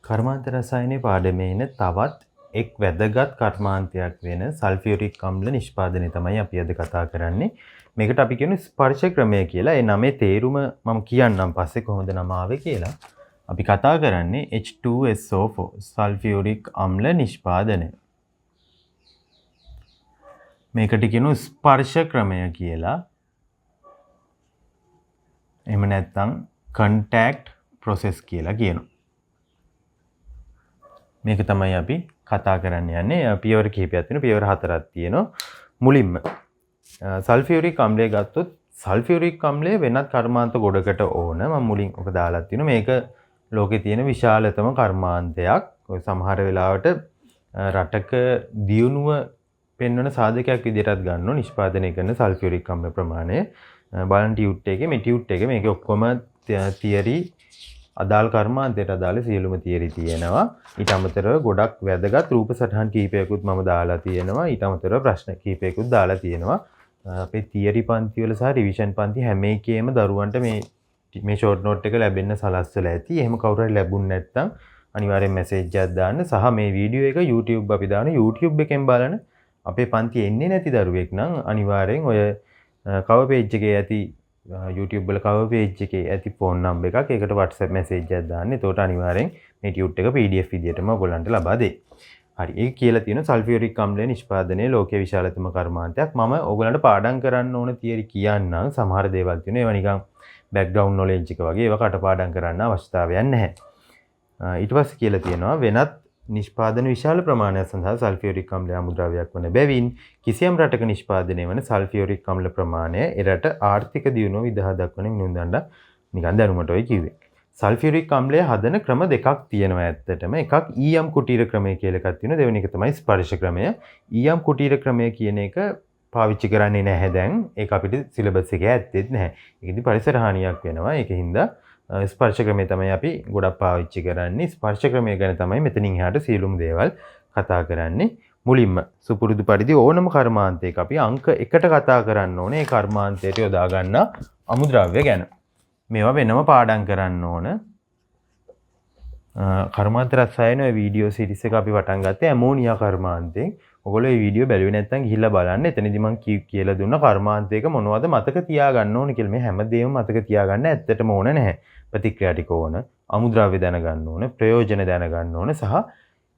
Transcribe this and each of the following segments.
කර්මාන්ත රසායනයේ පාඩමේ ඉන තවත් එක් වැදගත් කර්මාන්තයක් වෙන සල්ෆියුරික් අම්ල නිෂ්පාදනය තමයි අපි අද කතා කරන්නේ. මේකට අපි කියන ස්පර්ශ ක්‍රමය කියලා. ඒ නමේ තේරුම මම කියන්නම් පස්සේ කොහොමද නම ආවේ කියලා. අපි කතා කරන්නේ H2SO4 සල්ෆියුරික් අම්ල නිෂ්පාදනය. මේකට කියන ස්පර්ශ ක්‍රමය කියලා. එහෙම නැත්නම් contact process කියලා කියනවා. මේක තමයි අපි කතා කරන්න යන්නේ. පියවර කිහිපයක් තියෙනවා. පියවර හතරක් තියෙනවා. මුලින්ම සල්ෆියුරික් අම්ලය ගත්තොත් සල්ෆියුරික් අම්ලය වෙනත් කර්මාන්ත ගොඩකට ඕන. මම මුලින් ඔක දාලා තියෙනවා. මේක ලෝකේ තියෙන විශාලතම කර්මාන්තයක්. ඔය සමහර වෙලාවට රටක දියුණුව පෙන්වන සාධකයක් විදිහටත් ගන්නවා නිෂ්පාදනය කරන සල්ෆියුරික් අම්ල ප්‍රමාණය. බලන්න ටියුට් එකේ මේ ටියුට් එකේ මේක ඔක්කොම තියරි අදාළ කර්මාන්තයට අදාළ සියලුම තියරි තියෙනවා. ඊට අමතරව ගොඩක් වැදගත් රූප සටහන් කීපයකුත් මම දාලා තියෙනවා. ඊට අමතරව ප්‍රශ්න කීපයකුත් දාලා තියෙනවා. අපේ තියරි පන්ති වල සහ රිවිෂන් පන්ති හැම එකේම දරුවන්ට මේ ෂෝට් නෝට් එක ලැබෙන්න සලස්සලා ඇති. එහෙම කවුරු හරි ලැබුණ නැත්නම් අනිවාර්යෙන් මැසේජ් එකක් දාන්න. සහ මේ වීඩියෝ එක YouTube අපි දාන YouTube එකෙන් බලන අපේ පන්ති එන්නේ නැති දරුවෙක් නම් අනිවාර්යෙන් ඔය කවර් පේජ් එකේ ඇති YouTube වල කවර් පේජ් එකේ ඇති ෆෝන් නම්බර් එකක් ඒකට WhatsApp මැසේජ් එකක් දාන්න. එතකොට අනිවාර්යෙන් මේ ටියුට් එක PDF විදියටම ඔයගොල්ලන්ට ලබා දෙයි. හරි. ඒක කියලා තියෙන සල්ෆියුරික් අම්ලය නිෂ්පාදනයේ ලෝකයේ විශාලතම කර්මාන්තයක්. මම ඔයගොල්ලන්ට පාඩම් කරන්න ඕන තියරි කියන්නම්. සමහර දේවල් තියෙනවා. ඒවා නිකන් බෑග්ග්‍රවුන්ඩ් නොලෙජ් එක වගේ. ඒවා කටපාඩම් කරන්න අවශ්‍යතාවයක් නැහැ. ඊට පස්සේ කියලා තියෙනවා වෙනත් නිෂ්පාදන විශාල ප්‍රමාණයක් සඳහා සල්ෆියුරික් අම්ලය අමුද්‍රව්‍යයක් වන බැවින් කිසියම් රටක නිෂ්පාදනය වන සල්ෆියුරික් අම්ල ප්‍රමාණය එරට ආර්ථික දියුණුව විදහා දක්වන මිනුම්දණ්ඩ නිකන් දැනුමට ඔය කිව්වේ. සල්ෆියුරික් අම්ලය හදන ක්‍රම දෙකක් තියෙනවා ඇත්තටම. එකක් ඊයම් කුටීර ක්‍රමය කියලා එකක් තියෙනවා. දෙවෙනි එක තමයි ස්පර්ශ ක්‍රමය. ඊයම් කුටීර ක්‍රමය කියන එක පාවිච්චි කරන්නේ නැහැ දැන්. ඒක අපිට සිලබස් එකේ ඇත්තෙත් නැහැ. ඒකෙදි පරිසර හානියක් වෙනවා. ඒකින්ද ස්පර්ශ ක්‍රමය තමයි අපි ගොඩක් පාවිච්චි කරන්නේ. ස්පර්ශ ක්‍රමය ගැන තමයි මෙතනින් එහාට සියලුම දේවල් කතා කරන්නේ. මුලින්ම සුපුරුදු පරිදි ඕනම කර්මාන්තයක අපි අංක 1ට කතා කරන්න ඕනේ. ඒ කර්මාන්තයට යොදා ගන්න අමුද්‍රව්‍ය ගැන. මේවා වෙනම පාඩම් කරන්න ඕන. කර්මාන්ත රසායන වීඩියෝ සීරීස් එක අපි පටන් ගත්තේ ඇමෝනියා කර්මාන්තයෙන්. ඔයගොල්ලෝ මේ වීඩියෝ බැලුවේ නැත්නම් ගිහිල්ලා බලන්න. එතනදී මම කියලා දුන්න කර්මාන්තයක මොනවද මතක තියාගන්න ඕනේ කියලා. මේ හැමදේම මතක තියාගන්න ඇත්තටම ඕන නැහැ. ප්‍රතික්‍රියා ටික ඕන, අමුද්‍රව්‍ය දැනගන්න ඕන, ප්‍රයෝජන දැනගන්න ඕන සහ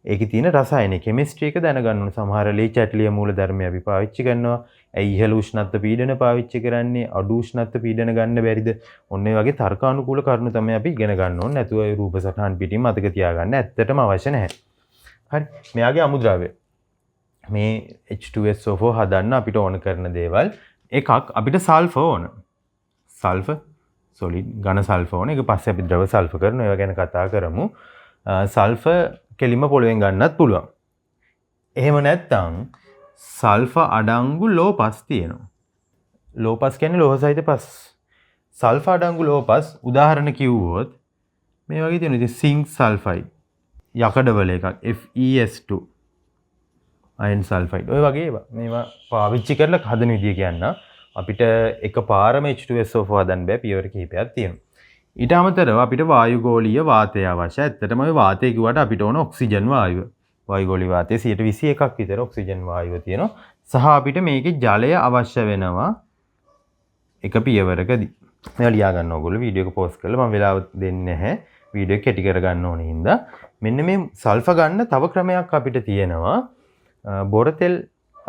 ඒකේ තියෙන රසායන කෙමිස්ට්‍රි එක දැනගන්න ඕන. සමහර ලේ චැටලිය මූල ධර්මය අපි පාවිච්චි කරනවා. ඇයි ඉහළ උෂ්ණත්ව පීඩන පාවිච්චි කරන්නේ? අඩු උෂ්ණත්ව පීඩන ගන්න බැරිද? ඔන්න ඒ වගේ තර්කානුකූල කරුණු තමයි අපි ඉගෙන ගන්න ඕනේ. නැතුව ඒ රූප සටහන් පිටින් මතක තියාගන්න ඇත්තටම අවශ්‍ය නැහැ. හරි. මෙයාගේ අමුද්‍රව්‍ය. මේ H2SO4 හදන්න අපිට ඕන කරන දේවල් එකක් අපිට සල්ෆර් ඕන. සල්ෆර් solid ඝන සල්ෆර් ඕන. ඒක පස්සේ අපි ද්‍රව සල්ෆර් කරනවා. ඒවා ගැන කතා කරමු. සල්ෆර් කෙලින්ම පොළවෙන් ගන්නත් පුළුවන්. එහෙම නැත්නම් සල්ෆර් අඩංගු ලෝපස් තියෙනවා. ලෝපස් කියන්නේ ලෝහ සහිත පස්. සල්ෆර් අඩංගු ලෝපස් උදාහරණ කිව්වොත් මේ වගේ තියෙනවා. ඉතින් සිංක් සල්ෆයිඩ් යකඩවල එකක් FeS2 අයන් සල්ෆයිඩ් ඔය වගේ ඒවා මේවා පාවිච්චි කරලා හදන විදිය කියන්න අපිට එකපාරම H2SO4 හදන්න බෑ. පියවර කිහිපයක් තියෙනවා. ඊට අමතරව අපිට වායුගෝලීය වාතය අවශ්‍යයි. ඇත්තටම ඔය වාතය කිව්වට අපිට ඕන ඔක්සිජන් වායුව. වායුගෝලීය වාතයේ 21%ක් විතර ඔක්සිජන් වායුව තියෙනවා. සහ අපිට මේකේ ජලය අවශ්‍ය වෙනවා එක පියවරකදී. මේවා ලියා ගන්න ඕගොල්ලෝ වීඩියෝ එක පෝස්ට් කරලා මම වෙලාව දෙන්නේ නැහැ. වීඩියෝ එක කෙටි කර ගන්න ඕනේ හින්දා මෙන්න මේ සල්ෆර් ගන්න තව ක්‍රමයක් අපිට තියෙනවා. බොරතෙල්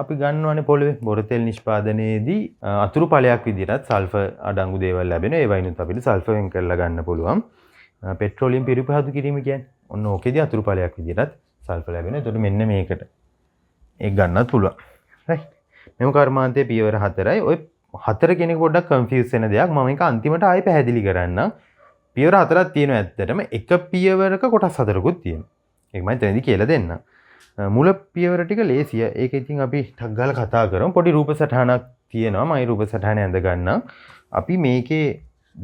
අපි ගන්නවනේ පොළවේ. බොරතෙල් නිෂ්පාදනයේදී අතුරු ඵලයක් විදිහට සල්ෆර් අඩංගු දේවල් ලැබෙනවා. ඒ වයින්ුත් අපිට සල්ෆර් වෙන් කරලා ගන්න පුළුවන්. පෙට්‍රෝලියම් පිරිපහදු කිරීම කියන්නේ ඔන්න ඕකේදී අතුරු ඵලයක් විදිහට සල්ෆර් ලැබෙනවා. ඒකට මෙන්න මේකට ඒක ගන්නත් පුළුවන්. රයිට්. මෙම කර්මාන්තයේ පියවර 4යි. ඔය 4 කෙනෙක් පොඩ්ඩක් කන්ෆියුස් වෙන දෙයක්. මම ඒක අන්තිමට ආයෙ පැහැදිලි කරන්නම්. පියවර 4ක් තියෙනවා ඇත්තටම. එක පියවරක කොටස් 4කුත් තියෙනවා. ඒක මම එතනදී කියලා දෙන්නම්. මුල පියවර ටික ලේසිය. ඒක ඉතින් අපි ටක් ගාලා කතා කරමු. පොඩි රූප සටහනක් තියෙනවා. මම රූප සටහන ඇඳ ගන්නම්. අපි මේකේ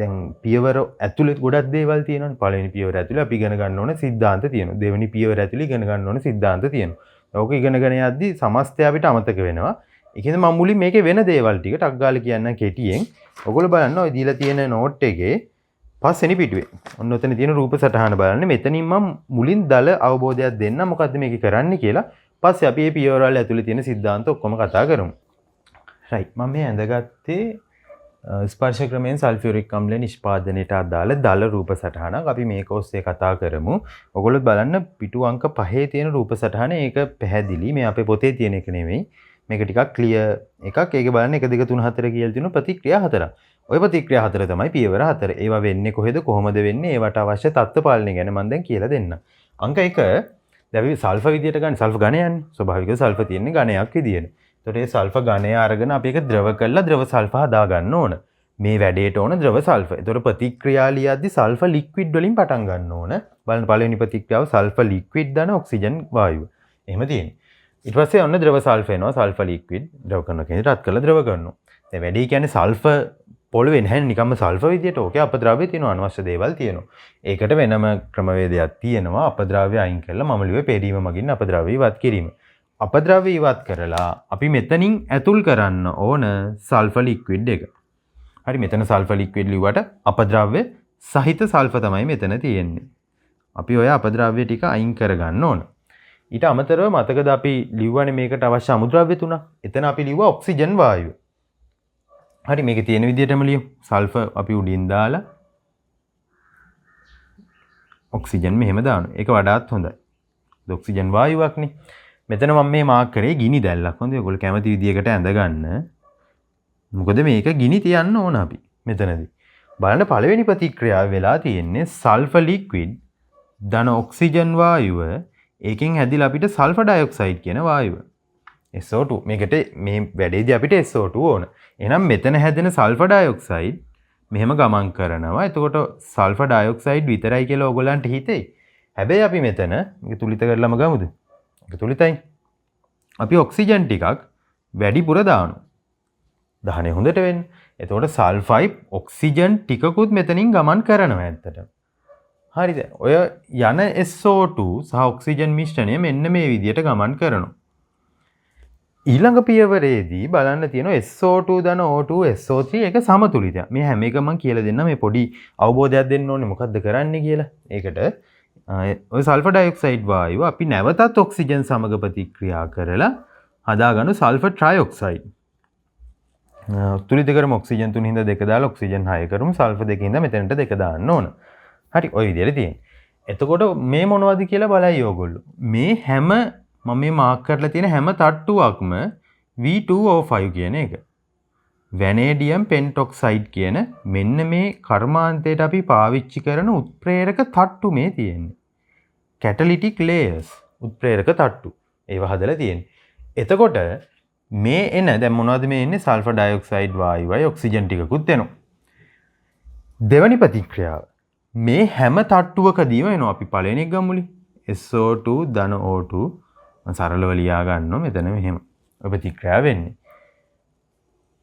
දැන් පියවර ඇතුලේ ගොඩක් දේවල් තියෙනවානේ. පළවෙනි පියවර ඇතුලේ අපි ඉගෙන ගන්න ඕන සිද්ධාන්ත තියෙනවා. දෙවෙනි පියවර ඇතුලේ ඉගෙන ගන්න ඕන සිද්ධාන්ත තියෙනවා. ඕක ඉගෙනගෙන යද්දි සමස්තය අපිට අමතක වෙනවා. ඒකෙන්ද මම මුලින් මේකේ වෙන දේවල් ටික ටක් ගාලා කියන්නම් කෙටියෙන්. ඔයගොල්ලෝ බලන්න ඔය දීලා තියෙන නෝට් එකේ පස්වෙනි පිටුවේ. ඔන්න ඔතන තියෙන රූප සටහන බලන්න. මෙතනින් මම මුලින් දල අවබෝධයක් දෙන්න මොකද්ද මේක කරන්නේ කියලා. පස්සේ අපි මේ පියවරවල ඇතුලේ තියෙන સિદ્ધාන්ත ඔක්කොම කතා කරමු. රයිට්. මම මේ ඇඳගත්තේ ස්පර්ශ ක්‍රමයෙන් සල්ෆියුරික් අම්ලය නිෂ්පාදනයට අදාළ දල රූප සටහනක්. අපි මේක ඔස්සේ කතා කරමු. ඔයගොල්ලෝ බලන්න පිටු අංක 5 තියෙන රූප සටහන ඒක පැහැදිලි. මේ අපේ පොතේ තියෙන එක නෙමෙයි. මේක ටිකක් ක්ලියර් එකක්. ඒකේ බලන්න 1 2 3 4 කියලා තියෙන ප්‍රතික්‍රියා 4ක්. ওই ප්‍රතික්‍රියා 4 තමයි පියවර 4. ඒවා වෙන්නේ කොහෙද කොහොමද වෙන්නේ? ඒවට අවශ්‍ය තත්ත්ව පාලනය ගැන මම දැන් කියලා දෙන්නම්. අංක 1 දැන් අපි සල්ෆර් විදියට ගන්න සල්ෆර් ඝනය යන්නේ. ස්වභාවිකව සල්ෆර් තියෙන්නේ ඝනයක් විදියට. ඒතකොට මේ සල්ෆර් ඝනය අරගෙන අපි ඒක ද්‍රව කරලා ද්‍රව සල්ෆර් හදා ගන්න ඕන. මේ වැඩේට ඕන ද්‍රව සල්ෆර්. ඒතකොට ප්‍රතික්‍රියා ලියද්දි සල්ෆර් ලික්විඩ් වලින් පටන් ගන්න ඕන. බලන්න පළවෙනි ප්‍රතික්‍රියාව සල්ෆර් ලික්විඩ් දාන ඔක්සිජන් වායුව. එහෙම තියෙන්නේ. ඊට පස්සේ ඔන්න ද්‍රව සල්ෆර් එනවා. සල්ෆර් ලික්විඩ් ද්‍රව කරනවා කියන්නේ රත් කරලා ද්‍රව කරනවා. දැන් වැඩේ කියන්නේ සල්ෆර් පොළවේ නැහැ නිකම්ම සල්ෆර් විදියට. ඕකේ අපද්‍රව්‍ය තියෙනවා, අනවශ්‍ය දේවල් තියෙනවා. ඒකට වෙනම ක්‍රමවේදයක් තියෙනවා. අපද්‍රව්‍ය අයින් කරලා මම ලියුවේ පෙරීම මගින් අපද්‍රව්‍ය ඉවත් කිරීම. අපද්‍රව්‍ය ඉවත් කරලා අපි මෙතනින් ඇතුල් කරන්න ඕන සල්ෆර් ලික්විඩ් එක. හරි, මෙතන සල්ෆර් ලික්විඩ් ලිව්වට අපද්‍රව්‍ය සහිත සල්ෆර් තමයි මෙතන තියෙන්නේ. අපි ඔය අපද්‍රව්‍ය ටික අයින් කරගන්න ඕන. ඊට අමතරව මතකද අපි ලිව්වනේ මේකට අවශ්‍ය අමුද්‍රව්‍ය තුනක්. එතන අපි ලිව්වා ඔක්සිජන් වායුව. හරි, මේකේ තියෙන විදිහටම ලියමු. සල්ෆර් අපි උඩින් දාලා ඔක්සිජන් මෙහෙම දානවා. ඒක වඩාත් හොඳයි. ඔක්සිජන් වායුවක්නේ. මෙතන මම මේ මාක් කරේ ගිනි දැල්ලක්. හොඳයි. ඔයගොල්ලෝ කැමති විදිහකට ඇඳගන්න. මොකද මේක ගිනි තියන්න ඕන අපි මෙතනදී. බලන්න පළවෙනි ප්‍රතික්‍රියාව වෙලා තියෙන්නේ සල්ෆර් ලික්විඩ් ධන ඔක්සිජන් වායුව ඒකෙන් හැදිලා අපිට සල්ෆර් ඩයොක්සයිඩ් කියන වායුව. SO2. මේකට මේ වැඩේදී අපිට SO2 ඕන. එහෙනම් මෙතන හැදෙන සල්ෆර් ඩයොක්සයිඩ් මෙහෙම ගමන් කරනවා. එතකොට සල්ෆර් ඩයොක්සයිඩ් විතරයි කියලා ඕගොල්ලන්ට හිතෙයි. හැබැයි අපි මෙතන මේක තුලිත කරලම ගමුද? ඒක තුලිතයි. අපි ඔක්සිජන් ටිකක් වැඩිපුර දානවා. දහනේ හොඳට වෙන්න. එතකොට සල්ෆයිඩ් ඔක්සිජන් ටිකකුත් මෙතනින් ගමන් කරනවා ඇත්තට. හරිද? ඔය යන SO2 සහ ඔක්සිජන් මිශ්‍රණය මෙන්න මේ විදිහට ගමන් කරනවා. ඊළඟ පියවරේදී බලන්න තියෙනවා SO2 ධන O2 SO3 එක සමතුලිතයක්. මේ හැම එකම මම කියලා දෙන්නම් මේ පොඩි අවබෝධයක් දෙන්න ඕනේ මොකද්ද කරන්නේ කියලා. ඒකට ඔය සල්ෆර් ඩයොක්සයිඩ් වායුව අපි නැවතත් ඔක්සිජන් සමග ප්‍රතික්‍රියා කරලා හදාගන්න සල්ෆර් ට්‍රයිऑක්සයිඩ්. තුලිත කරමු ඔක්සිජන් 3 හින්දා 2 දාලා ඔක්සිජන් 6 කරමු. සල්ෆර් 2 හින්දා මෙතනට 2 දාන්න ඕන. හරි, ඔය විදිහට තියෙන්නේ. එතකොට මේ මොනවද කියලා බලයි ඕගොල්ලෝ. මේ හැම මම මේ මාක් කරලා තියෙන හැම තට්ටුවක්ම V2O5 කියන එක. වැනේඩියම් පෙන්ටොක්සයිඩ් කියන මෙන්න මේ කර්මාන්තයට අපි පාවිච්චි කරන උත්ප්‍රේරක තට්ටු මේ තියෙන්නේ. කැටලිටික් ලේයර්ස් උත්ප්‍රේරක තට්ටු. ඒව හදලා තියෙන්නේ. එතකොට මේ එන දැන් මොනවද මේ එන්නේ? සල්ෆර් ඩයොක්සයිඩ් වායුවයි ඔක්සිජන් ටිකකුත් එනවා. දෙවැනි ප්‍රතික්‍රියාව මේ හැම තට්ටුවකදීම එනවා. අපි පළවෙනි එක ගමුලි. SO2 ධන O2 සරලව ලියා ගන්නවා මෙතන මෙහෙම. ඔය ප්‍රතික්‍රියාව වෙන්නේ.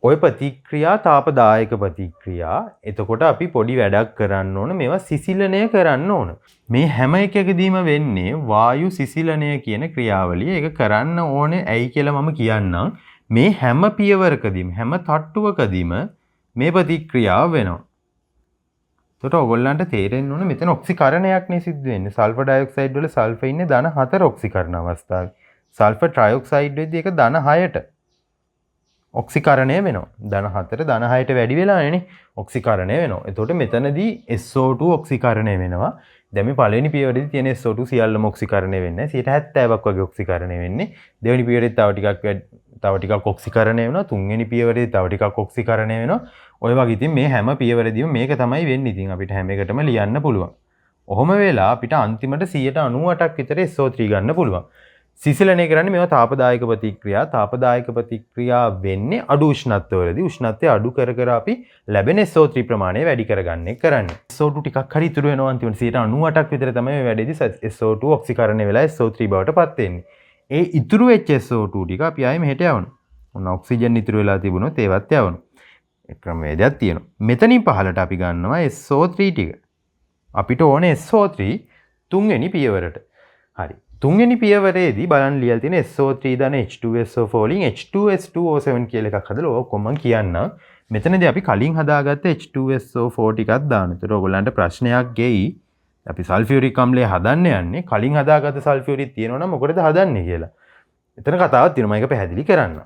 ඔය ප්‍රතික්‍රියා තාපදායක ප්‍රතික්‍රියා. එතකොට අපි පොඩි වැඩක් කරන්න ඕන. මේවා සිසිලනය කරන්න ඕන. මේ හැම එකකදීම වෙන්නේ වායු සිසිලනය කියන ක්‍රියාවලිය. ඒක කරන්න ඕනේ ඇයි කියලා මම කියන්නම්. මේ හැම පියවරකදීම හැම තට්ටුවකදීම මේ ප්‍රතික්‍රියාව වෙනවා. එතකොට ඔයගොල්ලන්ට තේරෙන්න ඕනේ මෙතන ඔක්සිකරණයක් නේ සිද්ධ වෙන්නේ. සල්ෆර් ඩයොක්සයිඩ් වල සල්ෆර් ඉන්නේ ධන 4 ඔක්සිකරණ අවස්ථාවේ. සල්ෆර් ට්‍රයිऑක්සයිඩ් වෙද්දී ඒක ධන 6ට ඔක්සිකරණය වෙනවා. ධන 4 ධන 6ට වැඩි වෙලානේ ඔක්සිකරණය වෙනවා. එතකොට මෙතනදී SO2 ඔක්සිකරණය වෙනවා. දැන් මේ පළවෙනි පියවරේදී තියෙන SO2 සියල්ලම ඔක්සිකරණය වෙන්නේ නැහැ. 70%ක් වගේ ඔක්සිකරණය වෙන්නේ. දෙවෙනි පියවරේදී තව ටිකක් ඔක්සිකරණය වෙනවා. තුන්වෙනි පියවරේදී තව ටිකක් ඔක්සිකරණය වෙනවා. ඔය වගේ ඉතින් මේ හැම පියවරදීම මේක තමයි වෙන්නේ. ඉතින් අපිට හැම එකටම ලියන්න පුළුවන්. ඔහොම වෙලා අපිට අන්තිමට 98%ක් විතර SO3 ගන්න පුළුවන්. සිසිලනය කරන්නේ මේවා තාපදායක ප්‍රතික්‍රියා. තාපදායක ප්‍රතික්‍රියා වෙන්නේ අඩු උෂ්ණත්වවලදී. උෂ්ණත්වය අඩු කර කර අපි ලැබෙන SO3 ප්‍රමාණය වැඩි කරගන්න එක කරන්නේ. SO2 ටිකක් හරි ඉතුරු වෙනවා අන්තිමට 98%ක් විතර තමයි මේ වැඩේදී SO2 ඔක්සිකරණය වෙලා SO3 බවට පත් වෙන්නේ. ඒ ඉතුරු වෙච්ච SO2 ටික අපි ආයෙ මෙහෙට යවනවා. ඔන්න ඔක්සිජන් ඉතුරු වෙලා තිබුණොත් ඒවත් යවනවා. ඒ ක්‍රමවේදයක් තියෙනවා. මෙතනින් පහළට අපි ගන්නවා SO3 ටික. අපිට ඕනේ SO3 තුන්වෙනි පියවරට. හරි. තුන්වෙනි පියවරේදී බලන්න ලියලා තියෙන SO3 ධන H2SO4 වලින් H2S2O7 කියලා එකක් හදලා ඔක්කොම මම කියන්නම්. මෙතනදී අපි කලින් හදාගත්ත H2SO4 ටිකක් දාන්න. ඒතර ඔයගොල්ලන්ට ප්‍රශ්නයක් ගෙයි. අපි සල්ෆියුරික් අම්ලය හදන්න යන්නේ කලින් හදාගත්ත සල්ෆියුරික් තියෙනවා නම් මොකටද හදන්නේ කියලා. එතන කතාවක් තියෙනවා. මේක පැහැදිලි කරන්න.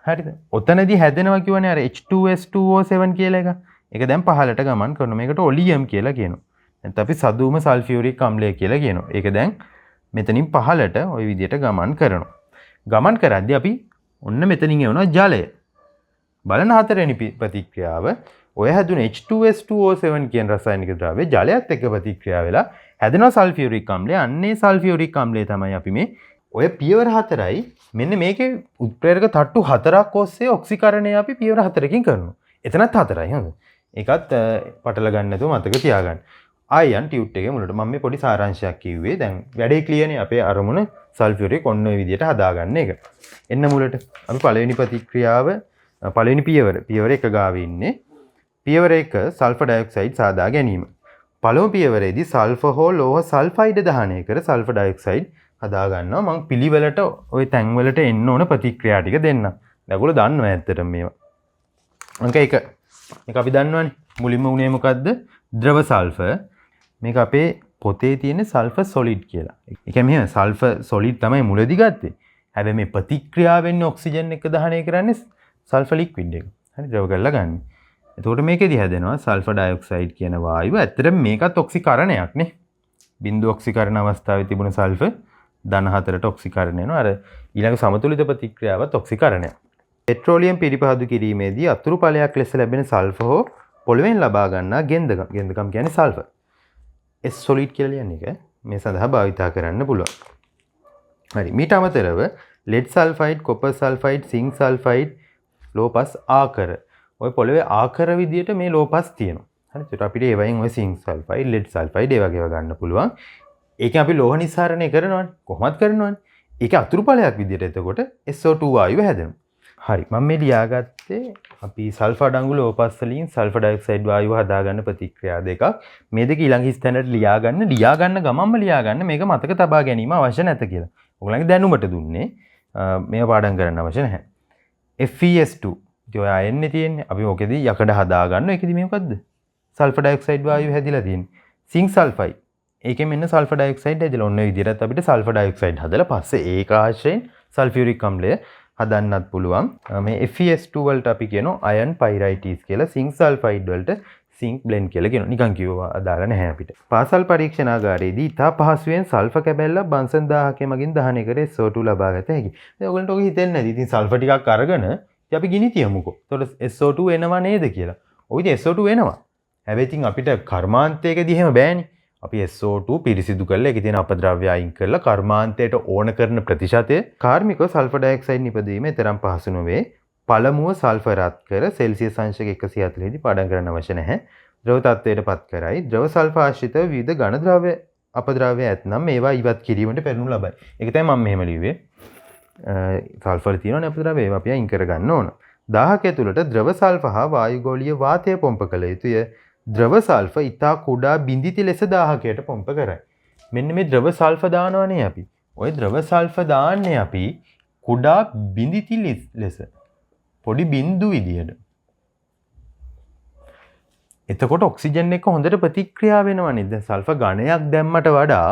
හරිද? ඔතනදී හැදෙනවා කියවනේ අර H2S2O7 කියලා එක. ඒක දැන් පහළට ගමන් කරනවා. මේකට ඔලියම් කියලා කියනවා. නැත්නම් අපි සදුම සල්ෆියුරික් අම්ලය කියලා කියනවා. ඒක දැන් මෙතනින් පහළට ওই විදිහට ගමන් කරනවා. ගමන් කරද්දී අපි ඔන්න මෙතනින් එවනවා ජලය. බලන හතරවෙනි ප්‍රතික්‍රියාව ඔය හැදුන H2S2O7 කියන රසායනික ද්‍රව්‍ය ජලයත් එක්ක ප්‍රතික්‍රියා වෙලා හැදෙනවා සල්ෆියුරික් අම්ලය. අන්නේ සල්ෆියුරික් අම්ලය තමයි අපි මේ ඔය පියවර 4යි මෙන්න මේකේ උත්ප්‍රේරක තට්ටු 4ක් ඔස්සේ ඔක්සිකරණය අපි පියවර 4කින් කරනවා. එතනත් 4යි හරිද? ඒකත් පටල ගන්න නැතුව මතක තියාගන්න. ආයන් ටියුට් එකේ මුලට මම මේ පොඩි සාරාංශයක් කිව්වේ. දැන් වැඩේ ක්ලියර්නේ. අපේ අරමුණ සල්ෆියුරික් ඔන්න ඔය විදිහට හදාගන්න එක. එන්න මුලට අපි පළවෙනි ප්‍රතික්‍රියාව පළවෙනි පියවර 1 ගාව ඉන්නේ. පියවර 1 සල්ෆර් ඩයොක්සයිඩ් සාදා ගැනීම. පළමු පියවරේදී සල්ෆර් හෝ ලෝහ සල්ෆයිඩ් දහනය කර සල්ෆර් ඩයොක්සයිඩ් හදා ගන්නවා. මම පිළිවෙලට ওই තැන් වලට එන්න ඕන ප්‍රතික්‍රියා ටික දෙන්නම්. ඔයගොල්ලෝ දන්නවා ඇත්තටම මේවා. අංක 1. මේක අපි දන්නවනේ. මුලින්ම උනේ මොකද්ද? ද්‍රව සල්ෆර්. මේක අපේ පොතේ තියෙන සල්ෆර් සොලිඩ් කියලා. ඒ කියන්නේ මෙහෙම සල්ෆර් සොලිඩ් තමයි මුලදී ගත්තේ. හැබැයි මේ ප්‍රතික්‍රියා වෙන්නේ ඔක්සිජන් එක දහනය කරන්නේ සල්ෆර් ලික්විඩ් එක. හරි ද්‍රව කරලා ගන්න. එතකොට මේකෙදි හැදෙනවා සල්ෆර් ඩයොක්සයිඩ් කියන වායුව. ඇත්තටම මේකත් ඔක්සිකරණයක් නේ. බිඳු ඔක්සිකරණ අවස්ථාවේ තිබුණ සල්ෆර් ධන 4ට ඔක්සිකරණය වෙනවා. අර ඊළඟ සමතුලිත ප්‍රතික්‍රියාවත් ඔක්සිකරණයක්. පෙට්‍රෝලියම් පිරිපහදු කිරීමේදී අතුරු ඵලයක් ලෙස ලැබෙන සල්ෆර් හෝ පොළවෙන් ලබා ගන්නා ගෙන්දකම් කියන්නේ සල්ෆර්. S solid කියලා ලියන්නේ එක මේ සඳහා භාවිතා කරන්න පුළුවන්. හරි. මීට අමතරව lead sulfide, copper sulfide, zinc sulfide ලෝපස් ආකර. ඔය පොළවේ ආකර විදියට මේ ලෝපස් තියෙනවා. හරි. ඒකට අපිට ඒ වයින් ඔය zinc sulfide, lead sulfide ඒ වගේව ගන්න පුළුවන්. ඒකෙන් අපි ලෝහ නිස්සාරණය කරනවානේ. කොහොමද කරනවානේ? ඒක අතුරු ඵලයක් විදියට එතකොට SO2 වායුව හැදෙනවා. හරි. මම මේ ලියාගත්තේ අපි සල්ෆර් අඩංගු ලෝපස් වලින් සල්ෆර් ඩයොක්සයිඩ් වායුව හදාගන්න ප්‍රතික්‍රියා දෙකක්. මේ දෙක ඊළඟ ස්ටෑන්ඩඩ් ලියාගන්න ගමන්ම ලියාගන්න මේක මතක තබා ගැනීම අවශ්‍ය නැත කියලා. ඔයගොල්ලන්ගේ දැනුමට දුන්නේ. මේව පාඩම් කරන්න අවශ්‍ය නැහැ. FeS2 ඉතින් ඔය අයන්නේ තියෙන්නේ. අපි ඕකෙදී යකඩ හදාගන්න. ඒකෙදි මේ මොකද්ද? සල්ෆර් ඩයොක්සයිඩ් වායුව හැදිලා තියෙන්නේ. zinc sulfide. ඒකෙන් මෙන්න සල්ෆර් ඩයොක්සයිඩ් හැදිලා ඔන්න ඔය විදිහට අපිට සල්ෆර් ඩයොක්සයිඩ් හදලා පස්සේ ඒක ආශ්‍රයෙන් සල්ෆියුරික් අම්ලය හදන්නත් පුළුවන්. මේ FeS2 වලට අපි කියනවා iron pyrites කියලා. zinc sulfide වලට zinc blend කියලා කියනවා. නිකන් කිව්වා අදාළ නැහැ අපිට. පාසල් පරීක්ෂණාගාරයේදී ඉතා පහසුවෙන් සල්ෆර් කැබැල්ල බන්සන් 1000ක මගින් දහනය කර SO2 ලබා ගත හැකියි. දැන් ඔයගලන්ට ඔක හිතෙන්නේ නැති. ඉතින් සල්ෆර් ටිකක් අරගෙන ඉතින් අපි ගිනි තියමුකෝ. එතකොට SO2 එනවා නේද කියලා. ඔය ඉතින් SO2 එනවා. හැබැයි ඉතින් අපිට කර්මාන්තයකදී එහෙම බෑනේ. අපි SO2 පිරිසිදු කරලා ඒකේ තියෙන අපද්‍රව්‍ය අයින් කරලා කර්මාන්තයට ඕන කරන ප්‍රතිශතය කාර්මිකව සල්ෆර් ඩයොක්සයිඩ් නිපදවීම තරම් පහසු නොවේ. පළමුව සල්ෆර් රත් කර සෙල්සියස් අංශක 140 දී පාඩම් කරන්න අවශ්‍ය නැහැ. ද්‍රව තත්ත්වයට පත් කරයි. ද්‍රව සල්ෆර් ආශ්‍රිතව විවිධ ඝන ද්‍රව්‍ය අපද්‍රව්‍ය ඇතනම් මේවා ඉවත් කිරීමට පෙරනු ලබයි. ඒක තමයි මම මෙහෙම ලිව්වේ. සල්ෆර් තියෙනවනේ අපද්‍රව්‍ය ඒවා අපි අයින් කර ගන්න ඕන. 1000ක ඇතුළත ද්‍රව සල්ෆර් හා වායුගෝලීය වාතය පොම්ප කළ යුතුය. ද්‍රව සල්ෆර් ඉතා කුඩා බිඳිති ලෙස 1000කට පොම්ප කරයි. මෙන්න මේ ද්‍රව සල්ෆර් දානවනේ අපි. ওই ද්‍රව සල්ෆර් දාන්නේ අපි කුඩා බිඳිති ලෙස. පොඩි බිඳු විදියට. එතකොට ඔක්සිජන් එක හොඳට ප්‍රතික්‍රියා වෙනවනේ. දැන් සල්ෆර් ඝනයක් දැම්මට වඩා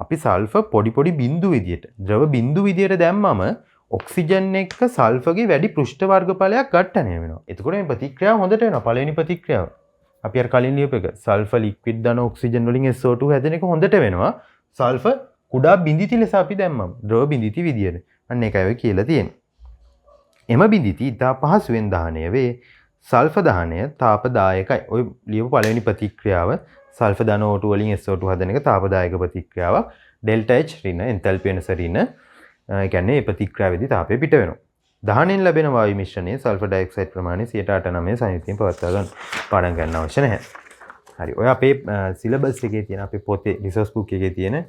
අපි සල්ෆර් පොඩි පොඩි බිඳු විදියට, ද්‍රව බිඳු විදියට දැම්මම ඔක්සිජන් එක්ක සල්ෆර්ගේ වැඩි පෘෂ්ඨ වර්ගඵලයක් ඝට්ටණය වෙනවා. එතකොට මේ ප්‍රතික්‍රියාව හොඳට වෙනවා. පළවෙනි ප්‍රතික්‍රියාව. අපි අර කලින් ලියපු එක සල්ෆර් ලික්විඩ් දන ඔක්සිජන් වලින් SO2 හැදෙන එක හොඳට වෙනවා. සල්ෆර් කුඩා බිඳිති ලෙස අපි දැම්මම ද්‍රව බිඳිති විදියට. අන්න ඒකයි ඔය කියලා තියෙන්නේ. එම බිඳිති ඉතා පහසුවෙන් දහනය වේ. සල්ෆර් දහනය තාපදායකයි. ඔය ලියපු පළවෙනි ප්‍රතික්‍රියාව සල්ෆර් ධන O2 වලින් SO2 හදන එක තාපදායක ප්‍රතික්‍රියාවක්. ඩෙල්ටා H ඍණ එන්තල්පි වෙනස ඍණ. ඒ කියන්නේ මේ ප්‍රතික්‍රියාවේදී තාපය පිට වෙනවා. දහනෙන් ලැබෙන වායු මිශ්‍රණයේ සල්ෆර් ඩයොක්සයිඩ් ප්‍රමාණය 89 සංයුතියෙන් පවත්වා ගන්න පාඩම් ගන්න අවශ්‍ය නැහැ. හරි. ඔය අපේ සිලබස් එකේ තියෙන අපේ පොතේ රිසෝස් බුක් එකේ තියෙන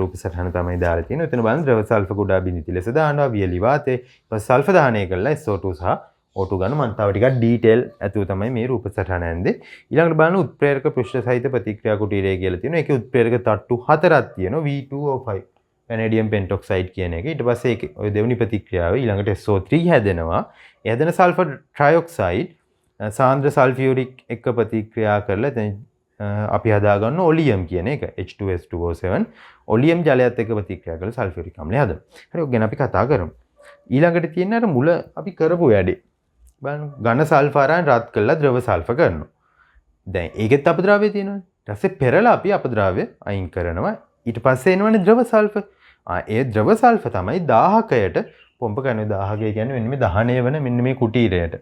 රූප සටහන තමයි දාලා තියෙන්නේ. එතන බලන්න ද්‍රව සල්ෆර් කුඩා බිඳිති ලෙස දානවා වියලි වාතේ. ඊපස් සල්ෆර් දහනය කරලා SO2 සහ O2 ගන්න මම තව ටිකක් ඩීටේල් ඇතුව තමයි මේ රූප සටහන ඇන්දේ. ඊළඟට බලන්න උත්ප්‍රේරක පෘෂ්ඨ සහිත ප්‍රතික්‍රියා කුටීරය කියලා තියෙනවා. ඒකේ උත්ප්‍රේරක තට්ටු 4ක් තියෙනවා. V2O5 වැනේඩියම් පෙන්ටොක්සයිඩ් කියන එක. ඊට පස්සේ ඒක ඔය දෙවෙනි ප්‍රතික්‍රියාව ඊළඟට SO3 හැදෙනවා. ඒ හැදෙන සල්ෆර් ට්‍රයොක්සයිඩ් සාන්ද්‍ර සල්ෆියුරික් එක්ක ප්‍රතික්‍රියා කරලා දැන් අපි හදාගන්න ඔලියම් කියන එක H2S2O7 ඔලියම් ජලයත් එක්ක ප්‍රතික්‍රියා කරලා සල්ෆියුරික් අම්ලය හදමු. හරි ඔක ගැන අපි කතා කරමු. ඊළඟට තියෙන අර මුල අපි කරපු වැඩේ. බලන්න ඝන සල්ෆරයන් රත් කරලා ද්‍රව සල්ෆර් කරනවා. දැන් ඒකෙත් අපද්‍රව්‍ය තියෙනවනේ. ඊට පස්සේ පෙරලා අපි අපද්‍රව්‍ය අයින් කරනවා. ඊට පස්සේ එනවනේ ද්‍රව සල්ෆර්. ඒ ද්‍රව සල්ෆර් තමයි 1000කට පොම්ප කරන 1000 කියන්නේ මෙන්න මේ දහණය වෙන මෙන්න මේ කුටීරයට.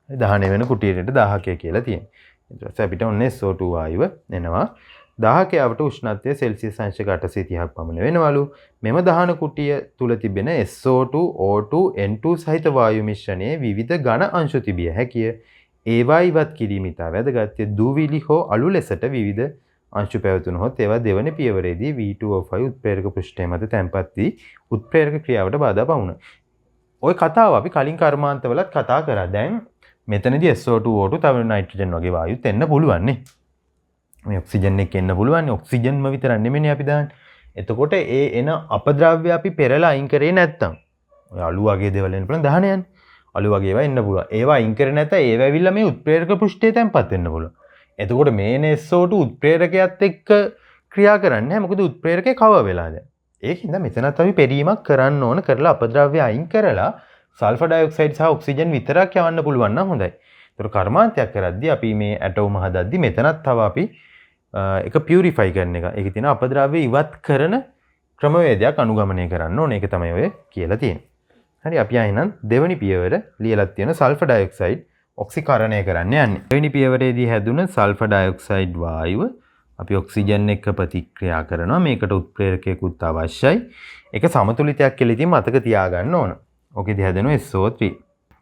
දහණය වෙන කුටීරයට 1000 කියලා තියෙනවා. ඊට පස්සේ අපිට ඔන්න SO2 වායුව එනවා. 1000කට උෂ්ණත්වය සෙල්සියස් අංශක 830ක් පමණ වෙනවලු. මෙම දහන කුටිය තුල තිබෙන SO2, O2, N2 සහිත වායු මිශ්‍රණයේ විවිධ ඝන අංශු තිබිය හැකිය. ඒවා ඉවත් කිරීම ඉතා වැදගත්. දූවිලි හෝ අලු ලෙසට විවිධ අංශු පැවතුනහොත් ඒවා දෙවන පියවරේදී V2O5 උත්ප්‍රේරක පෘෂ්ඨය මත තැන්පත් වී උත්ප්‍රේරක ක්‍රියාවට බාධා පවුන. ওই කතාව අපි කලින් කර්මාන්තවලත් කතා කරා. දැන් මෙතනදී SO2, O2 තව නයිට්‍රජන් වගේ වායුත් එන්න පුළුවන් නේ. මේ ඔක්සිජන් එක එන්න පුළුවන්. ඔක්සිජන්ම විතරක් නෙමෙයි අපි දාන්නේ. එතකොට ඒ එන අපද්‍රව්‍ය අපි පෙරලා අයින් කරේ නැත්තම් ඔය අලු වගේ දේවල් එන්න පුළුවන් දහනයන්. අලු වගේ ඒවා එන්න පුළුවන්. ඒවා අයින් කරේ නැත්නම් ඒව ඇවිල්ලා මේ උත්ප්‍රේරක පෘෂ්ඨයේ තැන්පත් වෙන්න පුළුවන්. එතකොට මේ SO2 උත්ප්‍රේරකයත් එක්ක ක්‍රියා කරන්නේ නැහැ. මොකද උත්ප්‍රේරකේ කව වෙලා දැන්. ඒකින්ද මෙතනත් අපි පෙරීමක් කරන්න ඕන කරලා අපද්‍රව්‍ය අයින් කරලා සල්ෆර් ඩයොක්සයිඩ් සහ ඔක්සිජන් විතරක් යවන්න පුළුවන් නම් හොඳයි. ඒතර කර්මාන්තයක් කරද්දී අපි මේ ඇටෝම හදද්දී මෙතනත් තව අපි එක පියුරිෆයි කරන එක. ඒකේ තියෙන අපද්‍රව්‍ය ඉවත් කරන ක්‍රමවේදයක් අනුගමනය කරන්න ඕනේ. ඒක තමයි ඔය කියලා තියෙන්නේ. හරි අපි ආයෙනම් දෙවෙනි පියවර ලියලා තියෙන සල්ෆර් ඩයොක්සයිඩ් ඔක්සිකරණය කරන්න යන්නේ. දෙවෙනි පියවරේදී හැදුන සල්ෆර් ඩයොක්සයිඩ් වායුව අපි ඔක්සිජන් එක්ක ප්‍රතික්‍රියා කරනවා. මේකට උත්ප්‍රේරකයකුත් අවශ්‍යයි. ඒක සමතුලිතයක් කියලා ඉතින් මතක තියාගන්න ඕන. ඔකෙදි හැදෙනවා SO3.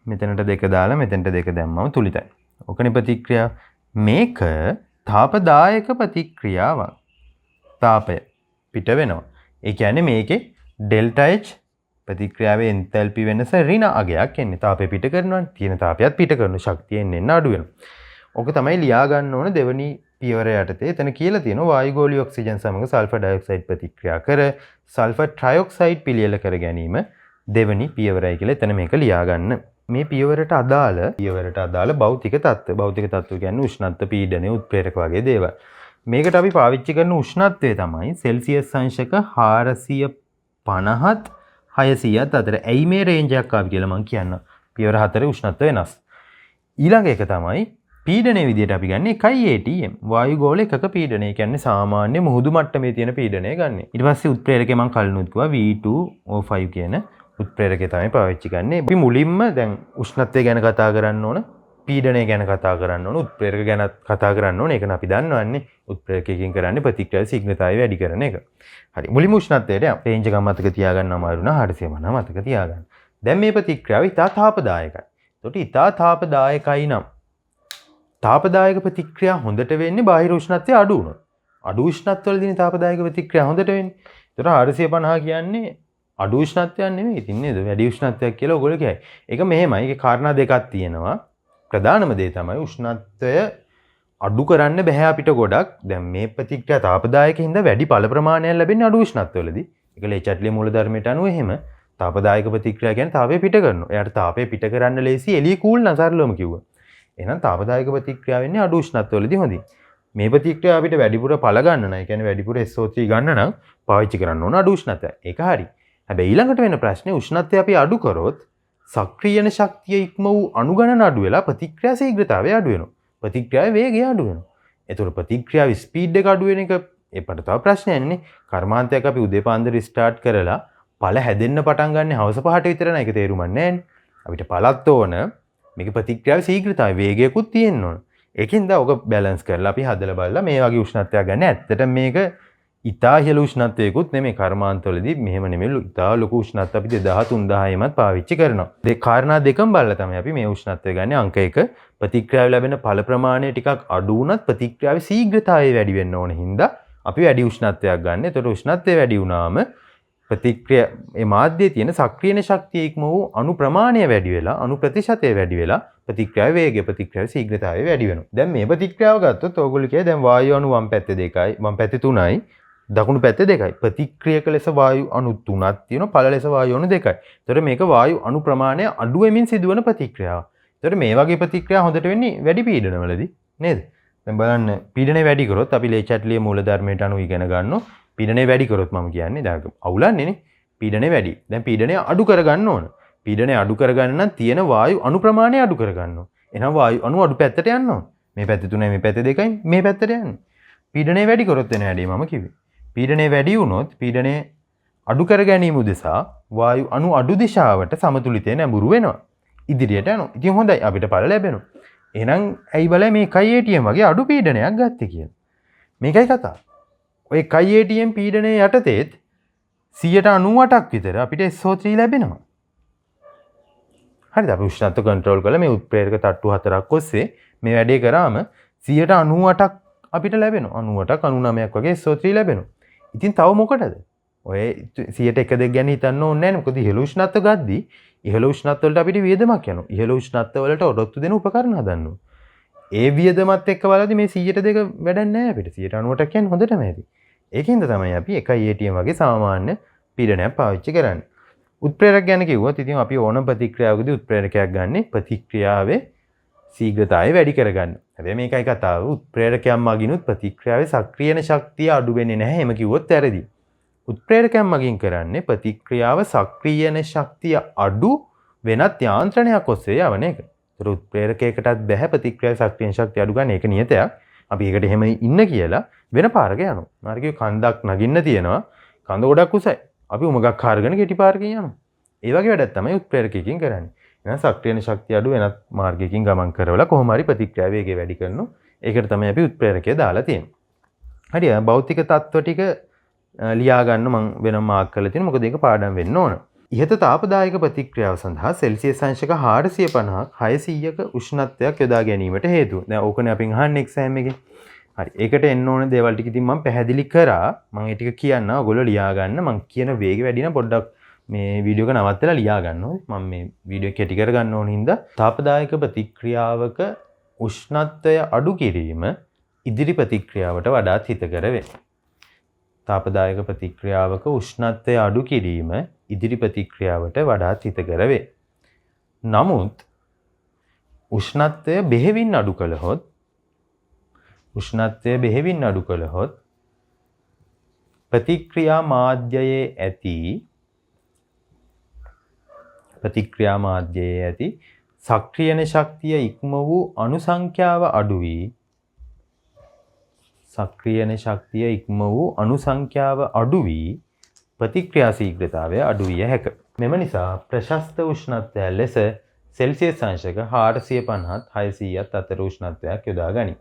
මෙතනට දෙක දාලා මෙතනට දෙක දැම්මම තුලිතයි. ඔකනේ ප්‍රතික්‍රියාව. මේක තාපදායක ප්‍රතික්‍රියාවක්. තාපය පිට වෙනවා. ඒ කියන්නේ මේකේ ඩෙල්ටා H ප්‍රතික්‍රියාවේ එන්තැල්පි වෙනස ඍණ අගයක් එන්නේ. තාපය පිට කරනවා. තියෙන තාපයත් පිට කරන ශක්තිය එන්න අඩු වෙනවා. ඔක තමයි ලියා ගන්න ඕන දෙවෙනි පියවර යටතේ. එතන කියලා තියෙනවා වායුගෝලීය ඔක්සිජන් සමග සල්ෆර් ඩයොක්සයිඩ් ප්‍රතික්‍රියා කර සල්ෆර් ට්‍රයොක්සයිඩ් පිළියෙල කර ගැනීම දෙවෙනි පියවරයි කියලා එතන මේක ලියා ගන්න. මේ පියවරට අදාළ භෞතික තත්ත්ව. භෞතික තත්ත්ව කියන්නේ උෂ්ණත්ව, පීඩනය, උත්ප්‍රේරක වගේ දේවල්. මේකට අපි පාවිච්චි කරන උෂ්ණත්වය තමයි සෙල්සියස් අංශක 450ත් 600ත් අතර. ඇයි මේ රේන්ජ් එකක් ආවි කියලා මම කියන්න. පියවර 4 උෂ්ණත්වය වෙනස්. ඊළඟ එක තමයි පීඩනයේ විදිහට අපි ගන්න 1 atm. වායුගෝල එකක පීඩනය කියන්නේ සාමාන්‍ය මුහුදු මට්ටමේ තියෙන පීඩනය ගන්න. ඊට පස්සේ උත්ප්‍රේරකේ මම කලිනුත් කිව්වා V2O5 කියන උත්ප්‍රේරකේ තමයි පාවිච්චි කරන්නේ. අපි මුලින්ම දැන් උෂ්ණත්වය ගැන කතා කරන්න ඕන, පීඩනය ගැන කතා කරන්න ඕන, උත්ප්‍රේරක ගැන කතා කරන්න ඕන. ඒකන අපි දන්නවන්නේ උත්ප්‍රේරකයෙන් කරන්නේ ප්‍රතික්‍රියා ශීඝ්‍රතාවය වැඩි කරන එක. හරි. මුලින්ම උෂ්ණත්වයට රේන්ජ් එක මතක තියාගන්න අමාරු නා 450 මතක තියාගන්න. දැන් මේ ප්‍රතික්‍රියාව ඉතා තාපදායකයි. ඒකට ඉතා තාපදායකයි නම් තාපදායක ප්‍රතික්‍රියා හොඳට වෙන්නේ බාහිර උෂ්ණත්වය අඩු වුණොත්. අඩු උෂ්ණත්වවලදී තාපදායක ප්‍රතික්‍රියා හොඳට වෙන්නේ. ඒතර 450 කියන්නේ අඩු උෂ්ණත්වයක් නෙමෙයි. ඉතින් නේද? වැඩි උෂ්ණත්වයක් කියලා ඔයගොල්ලෝ කියයි. ඒක මෙහෙමයි. ඒකේ කාරණා දෙකක් තියෙනවා. ප්‍රධානම දේ තමයි උෂ්ණත්වය අඩු කරන්න බෑ අපිට ගොඩක්. දැන් මේ ප්‍රතික්‍රියා තාපදායකින්ද වැඩි ඵල ප්‍රමාණයක් ලැබෙන්නේ අඩු උෂ්ණත්වවලදී. ඒක ලේචට්ලිය මූලධර්මයට අනුව එහෙම තාපදායක ප්‍රතික්‍රියා කියන්නේ තාපය පිට කරනවා. එයාට තාපය පිට කරන්න ලේසි එළිය කූල් නසරලවම කිව්වා. එහෙනම් තාපදායක ප්‍රතික්‍රියාව වෙන්නේ අඩු උෂ්ණත්වවලදී හොඳයි. මේ ප්‍රතික්‍රියාව අපිට වැඩිපුර ඵල ගන්න නම්, ඒ කියන්නේ වැඩිපුර SO3 ගන්න නම් පාවිච්චි කරන්න ඕන අඩු උෂ්ණත්වය. ඒක හරි. හැබැයි ඊළඟට වෙන ප්‍රශ්නේ උෂ්ණත්වය අපි අඩු කරොත් සක්‍රීයන ශක්තිය ඉක්ම වූ අණු ගණන අඩු වෙලා ප්‍රතික්‍රියා ශීඝ්‍රතාවය අඩු වෙනවා. ප්‍රතික්‍රියාවේ වේගය අඩු වෙනවා. ඒතකොට ප්‍රතික්‍රියාවේ ස්පීඩ් එක අඩු වෙන එක ඒකට තව ප්‍රශ්නයක් නේ. කර්මාන්තයක් අපි උදේ පාන්දර ස්ටාර්ට් කරලා ඵල හැදෙන්න පටන් ගන්න හවස 5ට විතර නෑ. ඒක තේරුම් ගන්න නෑනේ. අපිට ඵලත් ඕන. මේක ප්‍රතික්‍රියාවේ ශීඝ්‍රතාවය වේගයකුත් තියෙන්න ඕන. ඒකින්ද ඔක බැලන්ස් කරලා අපි හදලා බලලා මේ වගේ උෂ්ණත්වයක් ගන්න. ඇත්තට මේක ඉතා ඉහළ උෂ්ණත්වයකුත් නෙමෙයි. කර්මාන්තවලදී මෙහෙම නෙමෙයි. ඉතා ලොකු උෂ්ණත්ව අපි 2000 3000ෙමත් පාවිච්චි කරනවා. ඒ කාරණා දෙකම බලලා තමයි අපි මේ උෂ්ණත්වය ගන්න. අංක 1 ප්‍රතික්‍රියාවේ ලැබෙන ඵල ප්‍රමාණය ටිකක් අඩු වුණත් ප්‍රතික්‍රියාවේ ශීඝ්‍රතාවය වැඩි වෙන්න ඕන හින්දා අපි වැඩි උෂ්ණත්වයක් ගන්න. ඒතකොට උෂ්ණත්වය වැඩි වුණාම ප්‍රතික්‍රියා මේ මාධ්‍යයේ තියෙන සක්‍රීයන ශක්තිය ඉක්ම වූ අණු ප්‍රමාණය වැඩි වෙලා අණු ප්‍රතිශතය වැඩි වෙලා ප්‍රතික්‍රියාවේ වේගය ප්‍රතික්‍රියාවේ ශීඝ්‍රතාවය වැඩි වෙනවා. දැන් මේ ප්‍රතික්‍රියාව ගත්තොත් ඕගොල්ලෝ කියයි දැන් වායු අණු වම් පැත්තේ 2යි වම් පැත්තේ 3යි දකුණු පැත්තේ 2යි. ප්‍රතික්‍රියක ලෙස වායු අණු 3ක් තියෙනවා. ඵල ලෙස වායු අණු 2යි. ඒතර මේක වායු අණු ප්‍රමාණය අඩු වෙමින් සිදුවන ප්‍රතික්‍රියාවක්. එතකොට මේ වගේ ප්‍රතික්‍රියා හොඳට වෙන්නේ වැඩි පීඩනවලදී නේද? දැන් බලන්න පීඩනය වැඩි කරොත් අපි ලේ චැට්ලියේ මූලධර්මයට අනුව ඉගෙන ගන්නවා. පීඩනය වැඩි කරොත් මම කියන්නේ දැන් අවුලන්නේනේ. පීඩනය වැඩි. දැන් පීඩනය අඩු කරගන්න ඕන. පීඩනය අඩු කරගන්න නම් තියෙන වායු අණු ප්‍රමාණය අඩු කරගන්න ඕන. එහෙනම් වායු අණු අඩු පැත්තට යන්න ඕන. මේ පැත්තේ 3යි මේ පැත්තේ 2යි මේ පැත්තට යන්නේ. පීඩනය වැඩි කරොත් වෙන හැටි මම කිව්වේ. පීඩනය වැඩි වුණොත් පීඩනය අඩු කර ගැනීම උදෙසා වායු අණු අඩු දිශාවට සමතුලිතය නැඹුරු වෙනවා. ඉදිරියට යනවා. ඉතින් හොඳයි අපිට ඵල ලැබෙනවා. එහෙනම් ඇයි බලයි මේ කයි ATM වගේ අඩු පීඩනයක් ගත්තේ කියලා. මේකයි කතාව. ඔය කයි ATM පීඩනයේ යටතේත් 98%ක් විතර අපිට SO3 ලැබෙනවා. හරිද? අපි උෂ්ණත්ව කන්ට්‍රෝල් කරලා මේ උත්ප්‍රේරක තට්ටු 4ක් ඔස්සේ මේ වැඩේ කරාම 98%ක් අපිට ලැබෙනවා. 98ක් 99ක් වගේ SO3 ලැබෙනවා. ඉතින් තව මොකටද? ඔය 101 2 ගැන හිතන්න ඕනේ නැහැ. මොකද ඉහළ උෂ්ණත්ව ගද්දී ඉහළ උෂ්ණත්ව වලට අපිට වියදමක් යනවා. ඉහළ උෂ්ණත්ව වලට ඔරොත්තු දෙන උපකරණ හදන්න ඕනේ. ඒ වියදමත් එක්ක බලද්දි මේ 102 වැඩක් නැහැ අපිට. 98ක් කියන්නේ හොඳටම ඇති. ඒකින්ද තමයි අපි එකයි ATM වගේ සාමාන්‍ය පීඩනයක් පාවිච්චි කරන්නේ. උත්ප්‍රේරක ගැන කිව්වොත් ඉතින් අපි ඕනම ප්‍රතික්‍රියාවකදී උත්ප්‍රේරකයක් ගන්න ප්‍රතික්‍රියාවේ ශීඝ්‍රතාවය වැඩි කරගන්න. හැබැයි මේකයි කතාව. උත්ප්‍රේරකයන් මගිනුත් ප්‍රතික්‍රියාවේ සක්‍රියන ශක්තිය අඩු වෙන්නේ නැහැ. එහෙම කිව්වොත් වැරදි. උත්ප්‍රේරකයන් මගින් කරන්නේ ප්‍රතික්‍රියාව සක්‍රියන ශක්තිය අඩු වෙනත් යාන්ත්‍රණයක් ඔස්සේ යවන එක. ඒතර උත්ප්‍රේරකයකටත් බැහැ ප්‍රතික්‍රියාවේ සක්‍රියන ශක්තිය අඩු ගන්න. ඒක නියතයක්. අපි ඒකට එහෙම ඉන්න කියලා වෙන පාරක යනවා. මාර්ගයේ කන්දක් නගින්න තියෙනවා. කඳ ගොඩක් උසයි. අපි උමගක් හරගෙන කෙටි පාරකින් යනවා. ඒ වගේ වැඩක් තමයි උත්ප්‍රේරකයකින් කරන්නේ. එහෙනම් සක්‍රියන ශක්තිය අඩු වෙනත් මාර්ගයකින් ගමන් කරවලා කොහොම හරි ප්‍රතික්‍රියා වේගය වැඩි කරනවා. ඒකට තමයි අපි උත්ප්‍රේරකය දාලා තියෙන්නේ. හරි භෞතික තත්ත්ව ටික ලියා ගන්න මම වෙනම මාර්ක් කරලා තියෙනවා. මොකද ඒක පාඩම් වෙන්න ඕන. ඉහත තාපදායක ප්‍රතික්‍රියාව සඳහා සෙල්සියස් අංශක 450ක් 600ක උෂ්ණත්වයක් යොදා ගැනීමට හේතුව. දැන් ඕකනේ අපින් අහන්නේ එක්සෑම් එකේ. හරි. ඒකට එන්න ඕන දේවල් ටික ඉතින් මම පැහැදිලි කරා. මම ඒ ටික කියන්න ඔයගොල්ලෝ ලියා ගන්න. මම කියන වේගය වැඩි නම් පොඩ්ඩක් මේ වීඩියෝ එක නවත්තලා ලියා ගන්න ඕනේ. මම මේ වීඩියෝ එක කෙටි කර ගන්න ඕන හින්දා තාපදායක ප්‍රතික්‍රියාවක උෂ්ණත්වය අඩු කිරීම ඉදිරි ප්‍රතික්‍රියාවට වඩාත් හිතකර වේ. තාපදායක ප්‍රතික්‍රියාවක උෂ්ණත්වය අඩු කිරීම ඉදිරි ප්‍රතික්‍රියාවට වඩාත් හිතකර වේ. නමුත් උෂ්ණත්වය බෙහෙවින් අඩු කළහොත් ප්‍රතික්‍රියා මාධ්‍යයේ ඇති සක්‍රියන ශක්තිය ඉක්ම වූ අණු සංඛ්‍යාව අඩු වී ප්‍රතික්‍රියා ශීඝ්‍රතාවය අඩු විය හැක. මෙම නිසා ප්‍රශස්ත උෂ්ණත්වය ලෙස සෙල්සියස් අංශක 450ත් 600ත් අතර උෂ්ණත්වයක් යොදා ගනී.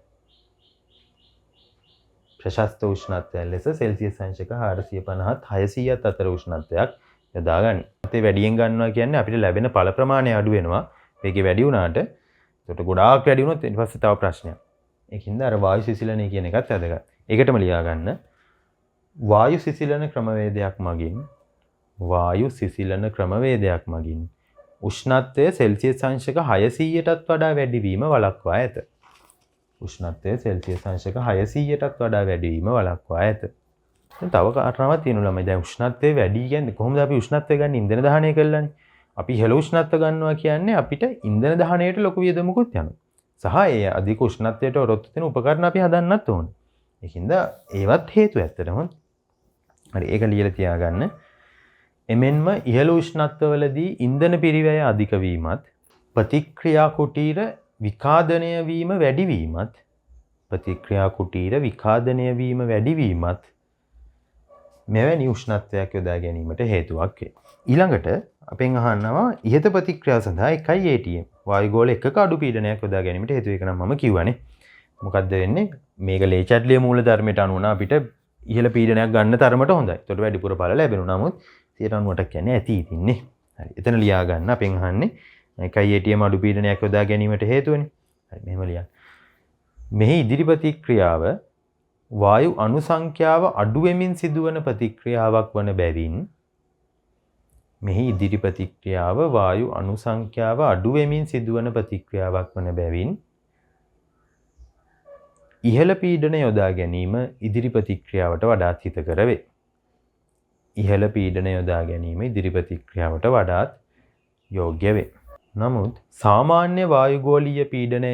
ප්‍රශස්ත උෂ්ණත්වය ලෙස සෙල්සියස් අංශක 450ත් 600ත් අතර උෂ්ණත්වයක් යොදා ගනී. ඒ වැඩියෙන් ගන්නවා කියන්නේ අපිට ලැබෙන ඵල ප්‍රමාණය අඩු වෙනවා. ඒකේ වැඩි වුණාට ඒකට ගොඩාක් වැඩි වුණොත් ඊට පස්සේ තව ප්‍රශ්නයක්. ඒකින්ද අර වායු සිසිලනය කියන එකත් වැදගත්. ඒකටම ලියා ගන්න. වායු සිසිලන ක්‍රමවේදයක් මගින් උෂ්ණත්වය සෙල්සියස් අංශක 600ටත් වඩා වැඩිවීම වළක්වා ඇත. තව කාරණාවක් තියෙනවා ළමයි. දැන් උෂ්ණත්වය වැඩි කියන්නේ කොහොමද අපි උෂ්ණත්වය ගන්න ඉන්ධන දහනය කළානේ. අපි ඉහළ උෂ්ණත්ව ගන්නවා කියන්නේ අපිට ඉන්ධන දහනයට ලොකු වියදමකුත් යනවා. සහ ඒ අධික උෂ්ණත්වයට ඔරොත්තු දෙන උපකරණ අපි හදන්නත් ඕනේ. ඒකින්ද ඒවත් හේතු ඇත්තටම. හරි ඒක ලියලා තියාගන්න. එමෙන්ම ඉහළ උෂ්ණත්වවලදී ඉන්ධන පිරිවැය අධික වීමත් ප්‍රතික්‍රියා කුටීර විකාදනය වීම වැඩි වීමත් මෙවැනි උෂ්ණත්වයක් යොදා ගැනීමට හේතුවක් වේ. ඊළඟට අපෙන් අහනවා ඉහත ප්‍රතික්‍රියාව සඳහා එකයි ATM වායුගෝල එකක අඩු පීඩනයක් යොදා ගැනීමට හේතු වෙක නම් මම කිව්වනේ. මොකද්ද වෙන්නේ? මේක ලේ චැට්ලියේ මූල ධර්මයට අනුව අපිට ඉහළ පීඩනයක් ගන්න තරමට හොඳයි. ඒකට වැඩිපුර ඵල ලැබෙනවා. නමුත් 98ක් කියන්නේ ඇති ඉතින්නේ. හරි. එතන ලියා ගන්න අපෙන් අහන්නේ එකයි ATM අඩු පීඩනයක් යොදා ගැනීමට හේතුවනේ. හරි මෙහෙම ලියන්න. මෙහි ඉදිරි ප්‍රතික්‍රියාව වායු අණු සංඛ්‍යාව අඩු වෙමින් සිදුවන ප්‍රතික්‍රියාවක් වන බැවින් ඉහළ පීඩන යොදා ගැනීම ඉදිරි ප්‍රතික්‍රියාවට වඩාත් හිතකර වේ. ඉහළ පීඩන යොදා ගැනීම ඉදිරි ප්‍රතික්‍රියාවට වඩාත් යෝග්‍ය වේ. නමුත් සාමාන්‍ය වායුගෝලීය පීඩනය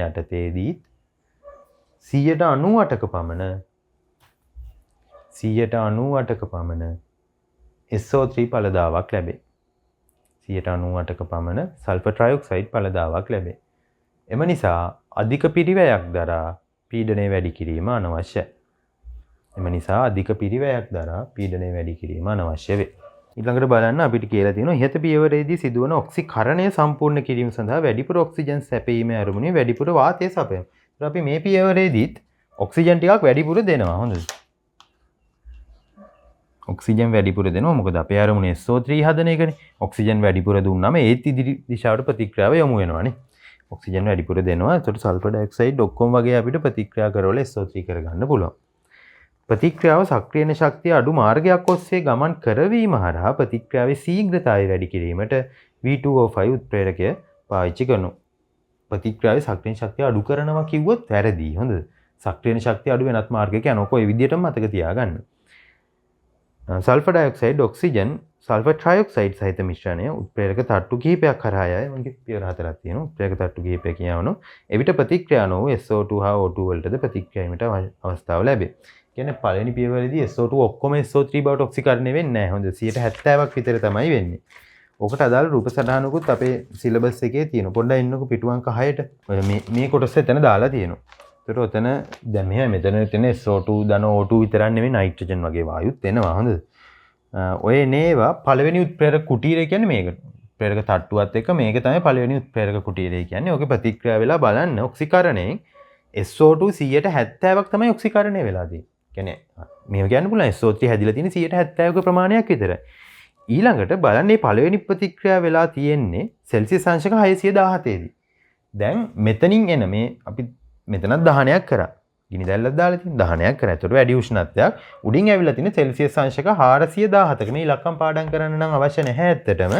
යටතේදීත් 98%ක පමණ 98%ක පමණ SO3 ඵලදාවක් ලැබේ. 98%ක පමණ සල්ෆර් ට්‍රයොක්සයිඩ් ඵලදාවක් ලැබේ. එම නිසා අධික පිරිවැයක් දරා පීඩනය වැඩි කිරීම අනවශ්‍යයි. ඊළඟට බලන්න අපිට කියලා තියෙනවා ඉහත පියවරේදී සිදුවන ඔක්සිකරණය සම්පූර්ණ කිරීම සඳහා වැඩිපුර ඔක්සිජන් සැපයීමේ අරමුණේ වැඩිපුර වාතය සපයමු. අපි මේ පියවරේදීත් ඔක්සිජන් ටිකක් වැඩිපුර දෙනවා. හොඳද? ඔක්සිජන් වැඩිපුර දෙනවා. මොකද අපේ අරමුණේ SO3 හදන එකනේ. ඔක්සිජන් වැඩිපුර දුන්නාම ඒත් ඉදිරි දිශාවට ප්‍රතික්‍රියාව යොමු වෙනවානේ. ඔක්සිජන් වැඩිපුර දෙනවා. ඒකට සල්ෆර් ඩයොක්සයිඩ් ඔක්කොම වගේ අපිට ප්‍රතික්‍රියා කරවල SO3 කරගන්න පුළුවන්. ප්‍රතික්‍රියාව සක්‍රියන ශක්තිය අඩු මාර්ගයක් ඔස්සේ ගමන් කරවීම හරහා ප්‍රතික්‍රියාවේ ශීඝ්‍රතාවය වැඩි කිරීමට V2O5 උත්ප්‍රේරකය පාවිච්චි කරනවා. ප්‍රතික්‍රියාවේ සක්‍රියන ශක්තිය අඩු කරනවා කිව්වොත් වැරදි. හොඳද? සක්‍රියන ශක්තිය අඩු වෙනත් මාර්ගයක යනකො ඒ විදිහටම මතක තියාගන්න. සල්ෆර් ඩයොක්සයිඩ් ඔක්සිජන් සල්ෆර් ට්‍රයොක්සයිඩ් සහිත මිශ්‍රණය උත්ප්‍රේරක තට්ටු කිහිපයක් කරා යයි. මගේ පියවර හතරක් තියෙනවා. උත්ප්‍රේරක තට්ටු කිහිපයක් කියවනවා. එවිට ප්‍රතික්‍රියා නොවු SO2 හා O2 වලටද ප්‍රතික්‍රියාවීමට අවස්ථාව ලැබේ. කියන්නේ පළවෙනි පියවරේදී SO2 ඔක්කොම SO3 බවට ඔක්සිකරණය වෙන්නේ නැහැ. හොඳ 70%ක් විතර තමයි වෙන්නේ. ඕකට අදාළ රූප සටහනකුත් අපේ සිලබස් එකේ තියෙනවා. පොඩ්ඩක් ඉන්නකො පිටු අංක 6ට. ඔය මේ කොටස එතන දාලා තියෙනවා. ඒතර ඔතන දැන් මෙතන SO2 ධන O2 විතරක් නෙමෙයි නයිට්‍රජන් වගේ වායුත් එනවා. හොඳද? ඔය නේවා පළවෙනි උත්ප්‍රේරක කුටීරය කියන්නේ මේක. උත්ප්‍රේරක තට්ටුවත් එක්ක මේක තමයි පළවෙනි උත්ප්‍රේරක කුටීරය කියන්නේ. ඕකේ ප්‍රතික්‍රියා වෙලා බලන්න ඔක්සිකරණයෙන් SO2 70%ක් තමයි ඔක්සිකරණය වෙලා තියෙන්නේ. කියන්නේ මේව කියන්න පුළුවන් SO3 හැදිලා තියෙන 70%ක ප්‍රමාණයක් විතරයි. ඊළඟට බලන්න මේ පළවෙනි ප්‍රතික්‍රියාව වෙලා තියෙන්නේ සෙල්සියස් අංශක 617 දී. දැන් මෙතනින් එන මේ අපි මෙතනත් දහනයක් කරා. ගිනි දැල්ලක් දාලා තියෙන දහනයක් කරා. ඒතකොට වැඩි උෂ්ණත්වයක් උඩින් ඇවිල්ලා තියෙන සෙල්සියස් අංශක 417ක මේ ඉලක්කම් පාඩම් කරන්න නම් අවශ්‍ය නැහැ ඇත්තටම.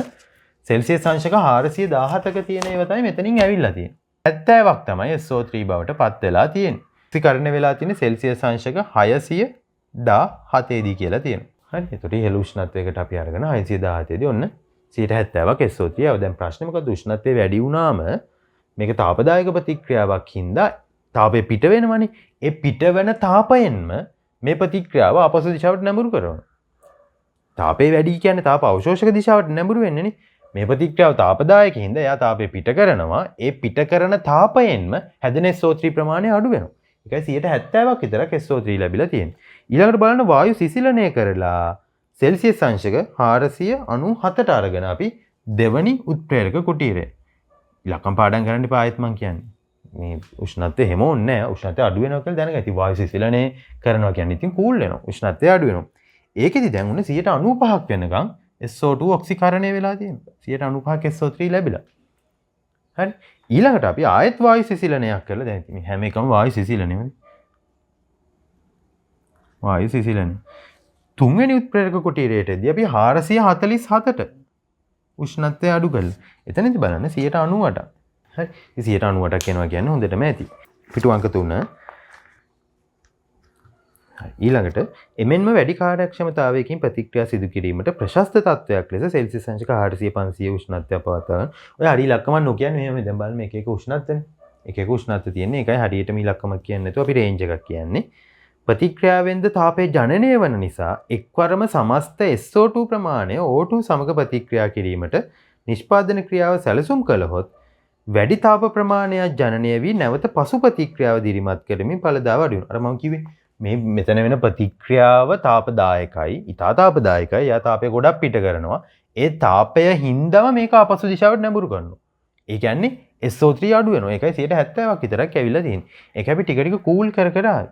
සෙල්සියස් අංශක 417ක තියෙන ඒවා තමයි මෙතනින් ඇවිල්ලා තියෙන්නේ. 70ක් තමයි SO3 බවට පත් වෙලා තියෙන්නේ. ඔක්සිකරණය වෙලා තියෙන සෙල්සියස් අංශක 617 දී කියලා තියෙනවා. හරි. ඒතකොට ඉහළ උෂ්ණත්වයකට අපි අරගෙන 617 දී ඔන්න 70%ක් SO3 ආව. දැන් ප්‍රශ්නේ මොකද? උෂ්ණත්වය වැඩි වුණාම මේක තාපදායක ප්‍රතික්‍රියාවක් හින්දා තාපය පිට වෙනවනේ. ඒ පිටවන තාපයෙන්ම මේ ප්‍රතික්‍රියාව අපසු දිශාවට නැඹුරු කරනවා. තාපය වැඩි කියන්නේ තාප අවශෝෂක දිශාවට නැඹුරු වෙන්නේනේ. මේ ප්‍රතික්‍රියාව තාපදායක හින්දා එයා තාපය පිට කරනවා. ඒ පිට කරන තාපයෙන්ම හැදෙන SO3 ප්‍රමාණය අඩු වෙනවා. ඒකයි 70%ක් විතරක් SO3 ලැබිලා තියෙන්නේ. ඊළඟට බලන්න වායු සිසිලණය කරලා සෙල්සියස් අංශක 497ට අරගෙන අපි දෙවනි උත්ප්‍රේරක කුටීරය. ඉලක්කම් පාඩම් කරන්න එපා ආයෙත් මං කියන්නේ. මේ උෂ්ණත්වය හැම ඕනේ නැහැ. උෂ්ණත්වය අඩු වෙනවා කියලා දැනගන්න. ඉතින් වායු සිසිලණය කරනවා කියන්නේ ඉතින් කූල් වෙනවා. උෂ්ණත්වය අඩු වෙනවා. ඒකෙදි දැන් උන්නේ 95%ක් වෙනකන් SO2 ඔක්සිකරණය වෙලා තියෙනවා. 95%ක් SO3 ලැබිලා. හරි. ඊළඟට අපි ආයෙත් වායු සිසිලනයක් කරලා දැන් ඉතින් හැම එකම වායු සිසිලනයනේ. වායු සිසිලනය. තුන්වෙනි උත්ප්‍රේරක කුටීරයටදී අපි 447ට උෂ්ණත්වය අඩු කළා. එතනදි බලන්න 98ක්. හරි. ඉතින් 98ක් එනවා කියන්නේ හොඳටම ඇති. පිටු අංක 3. ඊළඟට එමෙන්ම වැඩි කාර්යක්ෂමතාවයකින් ප්‍රතික්‍රියා සිදු කිරීමට ප්‍රශස්ත තත්වයක් ලෙස සෙල්සියස් අංශක 400-500 උෂ්ණත්වය පවත්වා ගන්න. ඔය හරි ඉලක්කමක් නොකියන්නේ මෙහෙම දැන් බලන්න එක එක උෂ්ණත්වනේ. එක එක උෂ්ණත්ව තියෙන්නේ. ඒකයි හරියටම ඉලක්කමක් කියන්නේ නැතුව අපි රේන්ජ් එකක් කියන්නේ. ප්‍රතික්‍රියාවෙන්ද තාපය ජනනය වන නිසා එක්වරම සමස්ත SO2 ප්‍රමාණය O2 සමග ප්‍රතික්‍රියා කිරීමට නිෂ්පාදන ක්‍රියාව සැලසුම් කළහොත් වැඩි තාප ප්‍රමාණයක් ජනනය වී නැවත පසු ප්‍රතික්‍රියාව දිරිමත් කරමින් ඵලදාව අඩු වෙනවා. අර මම කිව්වේ මේ මෙතන වෙන ප්‍රතික්‍රියාව තාපදායකයි. ඊටා තාපදායකයි. යා තාපය ගොඩක් පිට කරනවා. ඒ තාපය හින්දාම මේක අපසු දිශාවට නැඹුරු කරනවා. ඒ කියන්නේ SO3 අඩු වෙනවා. ඒකයි 70%ක් විතරක් ඇවිල්ලා තියෙන්නේ. ඒක අපි ටික ටික කූල් කර කර ආයි.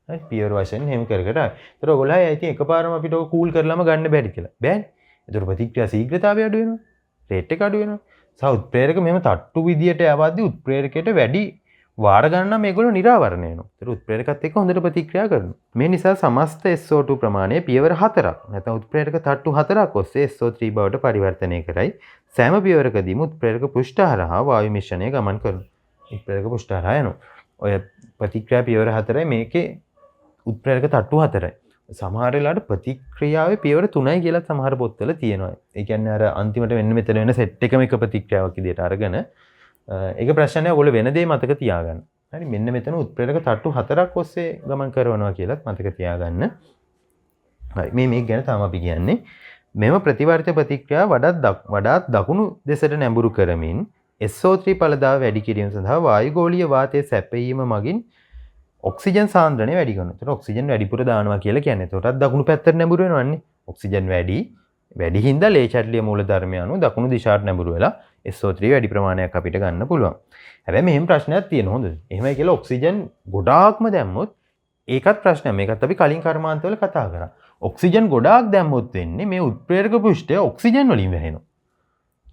හරි පියවර වශයෙන් එහෙම කර කර ආයි. ඒතර ඔයගොල්ලෝ ඉතින් එකපාරම අපිට ඔක කූල් කරලම ගන්න බැරි කියලා. බෑනේ. ඒතර ප්‍රතික්‍රියා ශීඝ්‍රතාවය අඩු වෙනවා. රේට් එක අඩු වෙනවා. උත්ප්‍රේරක මෙහෙම තට්ටු විදියට යවද්දී උත්ප්‍රේරකයට වැඩි වාර ගණන් මේගොල්ලෝ නිරාවරණය වෙනවා. ඒතර උත්ප්‍රේරකත් එක්ක හොඳට ප්‍රතික්‍රියා කරනවා. මේ නිසා සමස්ත SO2 ප්‍රමාණය පියවර 4ක් නැත්නම් උත්ප්‍රේරක තට්ටු 4ක් ඔස්සේ SO3 බවට පරිවර්තනය කරයි. සෑම පියවරකදීම උත්ප්‍රේරක පෘෂ්ඨ හරහා වායු මිශ්‍රණය ගමන් කරනවා. උත්ප්‍රේරක පෘෂ්ඨ හරහා යනවා. ඔය ප්‍රතික්‍රියා පියවර 4යි මේකේ උත්ප්‍රේරක තට්ටු 4යි. සමහර වෙලාවට ප්‍රතික්‍රියාවේ පියවර 3යි කියලා සමහර පොත්වල තියෙනවා. ඒ කියන්නේ අර අන්තිමට මෙතන වෙන සෙට් එකම එක ප්‍රතික්‍රියාවක් විදියට අරගෙන ඒක ප්‍රශ්නයක් ඔයගොල්ලෝ වෙන දේ මතක තියාගන්න. හරි මෙන්න මෙතන උත්ප්‍රේරක තට්ටු 4ක් ඔස්සේ ගමන් කරනවා කියලාත් මතක තියාගන්න. හරි මේක ගැන තමයි අපි කියන්නේ. මෙම ප්‍රතිවර්ත ප්‍රතික්‍රියාව වඩාත් දකුණු දෙසට නැඹුරු කරමින් SO3 ඵලදාව වැඩි කිරීම සඳහා වායුගෝලීය වාතයේ සැපයීම මගින් ඔක්සිජන් සාන්ද්‍රණය වැඩි කරනවා. ඒතර ඔක්සිජන් වැඩිපුර දානවා කියලා කියන්නේ. ඒකටත් දකුණු පැත්තට නැඹුරු වෙනවන්නේ. ඔක්සිජන් වැඩි හින්දා ලේ චැටලිය මූල ධර්මය අනුව දකුණු දිශාවට නැඹුරු වෙලා SO3 වැඩි ප්‍රමාණයක් අපිට ගන්න පුළුවන්. හැබැයි මෙහෙම ප්‍රශ්නයක් තියෙනවා හොඳද? එහෙමයි කියලා ඔක්සිජන් ගොඩාක්ම දැම්මොත් ඒකත් ප්‍රශ්නයක්. මේකත් අපි කලින් කර්මාන්තවල කතා කරා. ඔක්සිජන් ගොඩාක් දැම්මොත් වෙන්නේ මේ උත්ප්‍රේරක පෘෂ්ඨය ඔක්සිජන් වලින් වැහෙනවා.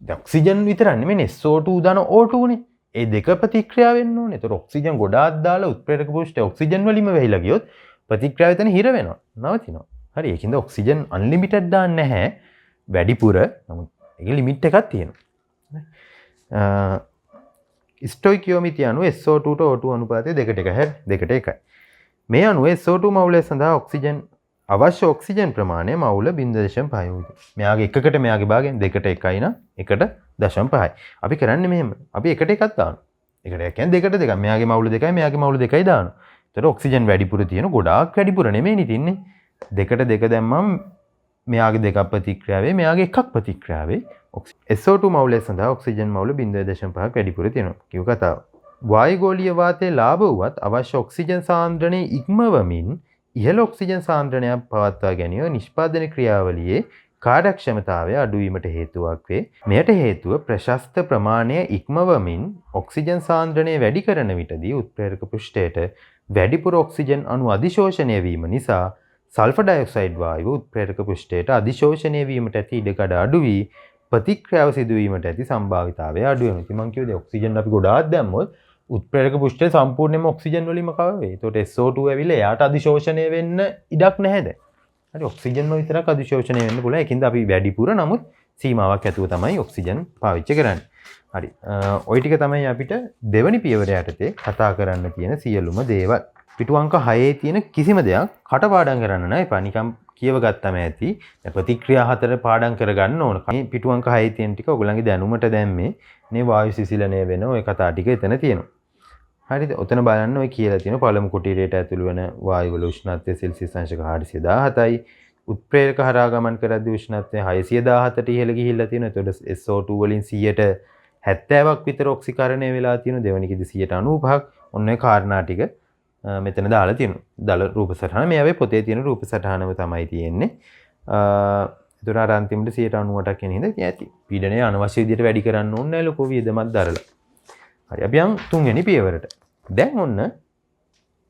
දැන් ඔක්සිජන් විතරක් නෙමෙයි SO2 දාන O2 නේ. ඒ දෙක ප්‍රතික්‍රියා වෙන්න ඕනේ. ඒතර ඔක්සිජන් ගොඩාක් දාලා උත්ප්‍රේරක පෘෂ්ඨය ඔක්සිජන් වලින්ම වැහිලා ගියොත් ප්‍රතික්‍රියාව එතන හිර වෙනවා. නවතිනවා. හරි ඒකින්ද ඔක්සිජන් අන්ලිමිටඩ් දාන්න නැහැ. වැඩිපුර නමුත් ඒකේ ලිමිට් එකක් තියෙනවා. ස්ටොයිකියෝමිතිය අනුව SO2 ට O2 අනුපාතය 2:1 හැර 2:1. මේ අනුව SO2 මවුලය සඳහා ඔක්සිජන් අවශ්‍ය ඔක්සිජන් ප්‍රමාණය මවුල 0.5. මෙයාගේ එකකට මෙයාගේ භාගයෙන් 2:1 නම් 1.5. අපි කරන්නේ මෙහෙම. අපි 1:1ක් දානවා. 1:1 කියන්නේ 2:2. මෙයාගේ මවුල 2යි මෙයාගේ මවුල 2යි දානවා. ඒතර ඔක්සිජන් වැඩිපුර තියෙන ගොඩාක් වැඩිපුර නෙමෙයිනේ තින්නේ. 2:2 දැම්මම මෙයාගේ 2ක් ප්‍රතික්‍රියාවේ මෙයාගේ 1ක් ප්‍රතික්‍රියාවේ SO2 මවුලය සඳහා ඔක්සිජන් මවුල 0.5ක් වැඩිපුර තියෙනවා. කිව්ව කතාව. වායුගෝලීය වාතයේ ලාභ වුවත් අවශ්‍ය ඔක්සිජන් සාන්ද්‍රණය ඉක්මවමින් ඉහළ ඔක්සිජන් සාන්ද්‍රණයක් පවත්වා ගැනීම නිෂ්පාදන ක්‍රියාවලියේ කාර්යක්ෂමතාවය අඩුවීමට හේතුවක් වේ. මෙයට හේතුව ප්‍රශස්ත ප්‍රමාණය ඉක්මවමින් ඔක්සිජන් සාන්ද්‍රණය වැඩි කරන විටදී උත්ප්‍රේරක පෘෂ්ඨයට වැඩිපුර ඔක්සිජන් අණු අධිශෝෂණය වීම නිසා සල්ෆර් ඩයොක්සයිඩ් වායුව උත්ප්‍රේරක පෘෂ්ඨයට අධිශෝෂණය වීමට ඇති ඉඩකඩ අඩු වී ප්‍රතික්‍රියාව සිදුවීමට ඇති සම්භාවිතාවය අඩු වෙනවා. ඉතින් මම කිව්වේ ඔක්සිජන් අපි ගොඩාක් දැම්මොත් උත්ප්‍රේරක පෘෂ්ඨය සම්පූර්ණයෙන්ම ඔක්සිජන් වලින්ම කවර වෙයි. ඒකට SO2 ඇවිල්ලා එයාට අධිශෝෂණය වෙන්න ඉඩක් නැහැ දැන්. හරි ඔක්සිජන්ම විතරක් අධිශෝෂණය වෙන්න පුළුවන්. ඒකින්ද අපි වැඩිපුර නමුත් සීමාවක් ඇතුව තමයි ඔක්සිජන් පාවිච්චි කරන්නේ. හරි. ওই ටික තමයි අපිට දෙවනි පියවර යටතේ කතා කරන්න තියෙන සියලුම දේවල්. පිටු අංක 6 තියෙන කිසිම දෙයක් කටපාඩම් කරන්න නෑ. එපා නිකම් කියව ගත්තම ඇති. ප්‍රතික්‍රියා 4 පාඩම් කරගන්න ඕන. මේ පිටු අංක 6 තියෙන ටික ඔයගොල්ලන්ගේ දැනුමට දැම්මේ මේ වායු සිසිලණය වෙන ওই කතා ටික එතන තියෙනවා. හරිද? ඔතන බලන්න ඔය කියලා තියෙන පළමු කුටීරයට ඇතුළු වෙන වායු වල උෂ්ණත්වය සෙල්සියස් අංශක 417යි. උත්ප්‍රේරක හරහා ගමන් කරද්දී උෂ්ණත්වය 617ට ඉහළ ගිහිල්ලා තියෙනවා. එතකොට SO2 වලින් 70%ක් විතර ඔක්සිකරණය වෙලා තියෙනවා. දෙවෙනි කිදි 95%ක්. ඔන්න ඔය කාරණා ටික මෙතන දාලා තියෙනවා. දල රූප සටහන මේ අපි පොතේ තියෙන රූප සටහනම තමයි තියෙන්නේ. ඒතර අර අන්තිමට 98%ක් කියන හින්දා ඇති. පීඩනය අනවශ්‍ය විදිහට වැඩි කරන්න ඕනේ නැහැ ලොකෝ වියදමක් දරලා. හරි අපි යන් තුන්වෙනි පියවරට. දැන් ඔන්න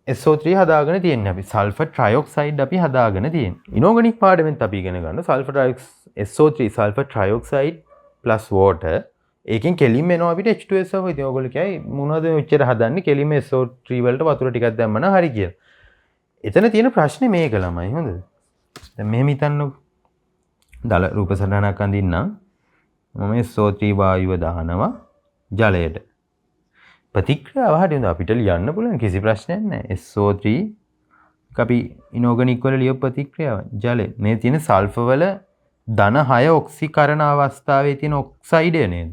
SO3 හදාගෙන තියෙන්නේ අපි සල්ෆර් ට්‍රයොක්සයිඩ් අපි හදාගෙන තියෙන්නේ. ඉනෝගනික් පාඩමෙන් අපි ඉගෙන ගන්න sulphur SO3 sulphur trioxide plus water ඒකෙන් කෙලින්ම එනවා අපිට H2SO4. ඉතින් ඔයගොල්ලෝ කියයි මොනවද මෙච්චර හදන්නේ කෙලින්ම SO3 වලට වතුර ටිකක් දැම්මම හරි කියලා. එතන තියෙන ප්‍රශ්නේ මේක ළමයි හොඳද? දැන් මෙහෙම හිතන්නකො. දල රූප සටහනක් අඳින්නම්. මම SO3 වායුව දානවා ජලයට. ප්‍රතික්‍රියාව හරියට අපිට ලියන්න පුළුවන් කිසි ප්‍රශ්නයක් නැහැ. SO3 අපි ඉනෝගනික් වල ලියපු ප්‍රතික්‍රියාව ජලය. මේ තියෙන සල්ෆර් වල ධන 6 ඔක්සිකරණ අවස්ථාවේ තියෙන ඔක්සයිඩය නේද?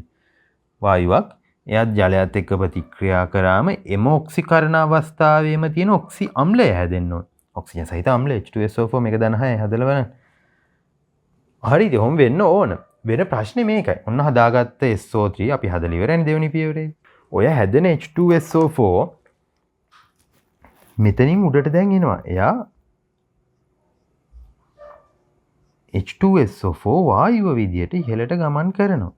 වායුවක්. එයාත් ජලයත් එක්ක ප්‍රතික්‍රියා කරාම එම ඔක්සිකරණ අවස්ථාවේම තියෙන ඔක්සි අම්ලය හැදෙන්න ඕන. ඔක්සිජන් සහිත අම්ලය H2SO4 මේක ධන 6 හදලා බලන්න. හරිද? ඔහොම වෙන්න ඕන. වෙන ප්‍රශ්නේ මේකයි. ඔන්න හදාගත්ත SO3 අපි හදලා ඉවරයි දෙවෙනි පියවරේ. ඔය හැදෙන H2SO4 මෙතනින් උඩට දැන් එනවා. එයා H2SO4 වායුව විදියට ඉහළට ගමන් කරනවා.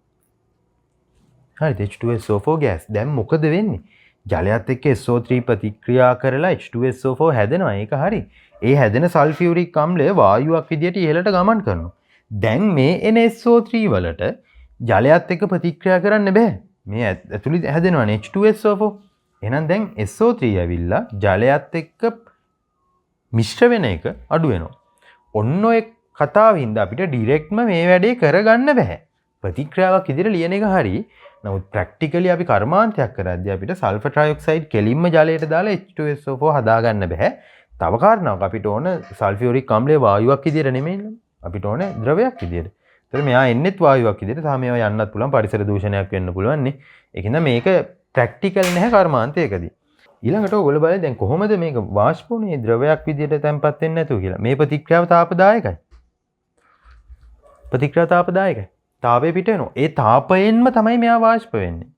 හරිද? H2SO4 gas. දැන් මොකද වෙන්නේ? ජලයත් එක්ක SO3 ප්‍රතික්‍රියා කරලා H2SO4 හැදෙනවා. ඒක හරි. ඒ හැදෙන සල්ෆියුරික් අම්ලය වායුවක් විදියට ඉහළට ගමන් කරනවා. දැන් මේ එන SO3 වලට ජලයත් එක්ක ප්‍රතික්‍රියා කරන්න බෑ. මේ ඇතුළේ හැදෙනවනේ H2SO4. එහෙනම් දැන් SO3 ඇවිල්ලා ජලයත් එක්ක මිශ්‍ර වෙන එක අඩු වෙනවා. ඔන්න ඔය කතාවින්ද අපිට ඩිරෙක්ට්ම මේ වැඩේ කරගන්න බෑ. ප්‍රතික්‍රියාවක් විදිහට ලියන එක හරි. නමුත් ප්‍රැක්ටිකලි අපි කර්මාන්තයක් කරද්දී අපිට සල්ෆර් ට්‍රයොක්සයිඩ් කෙලින්ම ජලයට දාලා H2SO4 හදාගන්න බෑ. තව කාරණාවක් අපිට ඕන සල්ෆියුරික් අම්ලය වායුවක් විදියට නෙමෙයි. අපිට ඕන ද්‍රවයක් විදියට. ඒතර මෙයා එන්නෙත් වායුවක් විදියට. සහ මේවා යන්නත් පුළුවන් පරිසර දූෂණයක් වෙන්න පුළුවන් නේ. ඒකින්ද මේක ප්‍රැක්ටිකල් නැහැ කර්මාන්තයකදී. ඊළඟට ඔයගොල්ලෝ බලන්න දැන් කොහොමද මේක වාෂ්පුනේ ද්‍රවයක් විදියට තැම්පත් වෙන්නේ නැතුව කියලා. මේ ප්‍රතික්‍රියාව තාපදායකයි. ප්‍රතික්‍රියාව තාපදායකයි. තාපය පිට වෙනවා. ඒ තාපයෙන්ම තමයි මෙයා වාෂ්ප වෙන්නේ.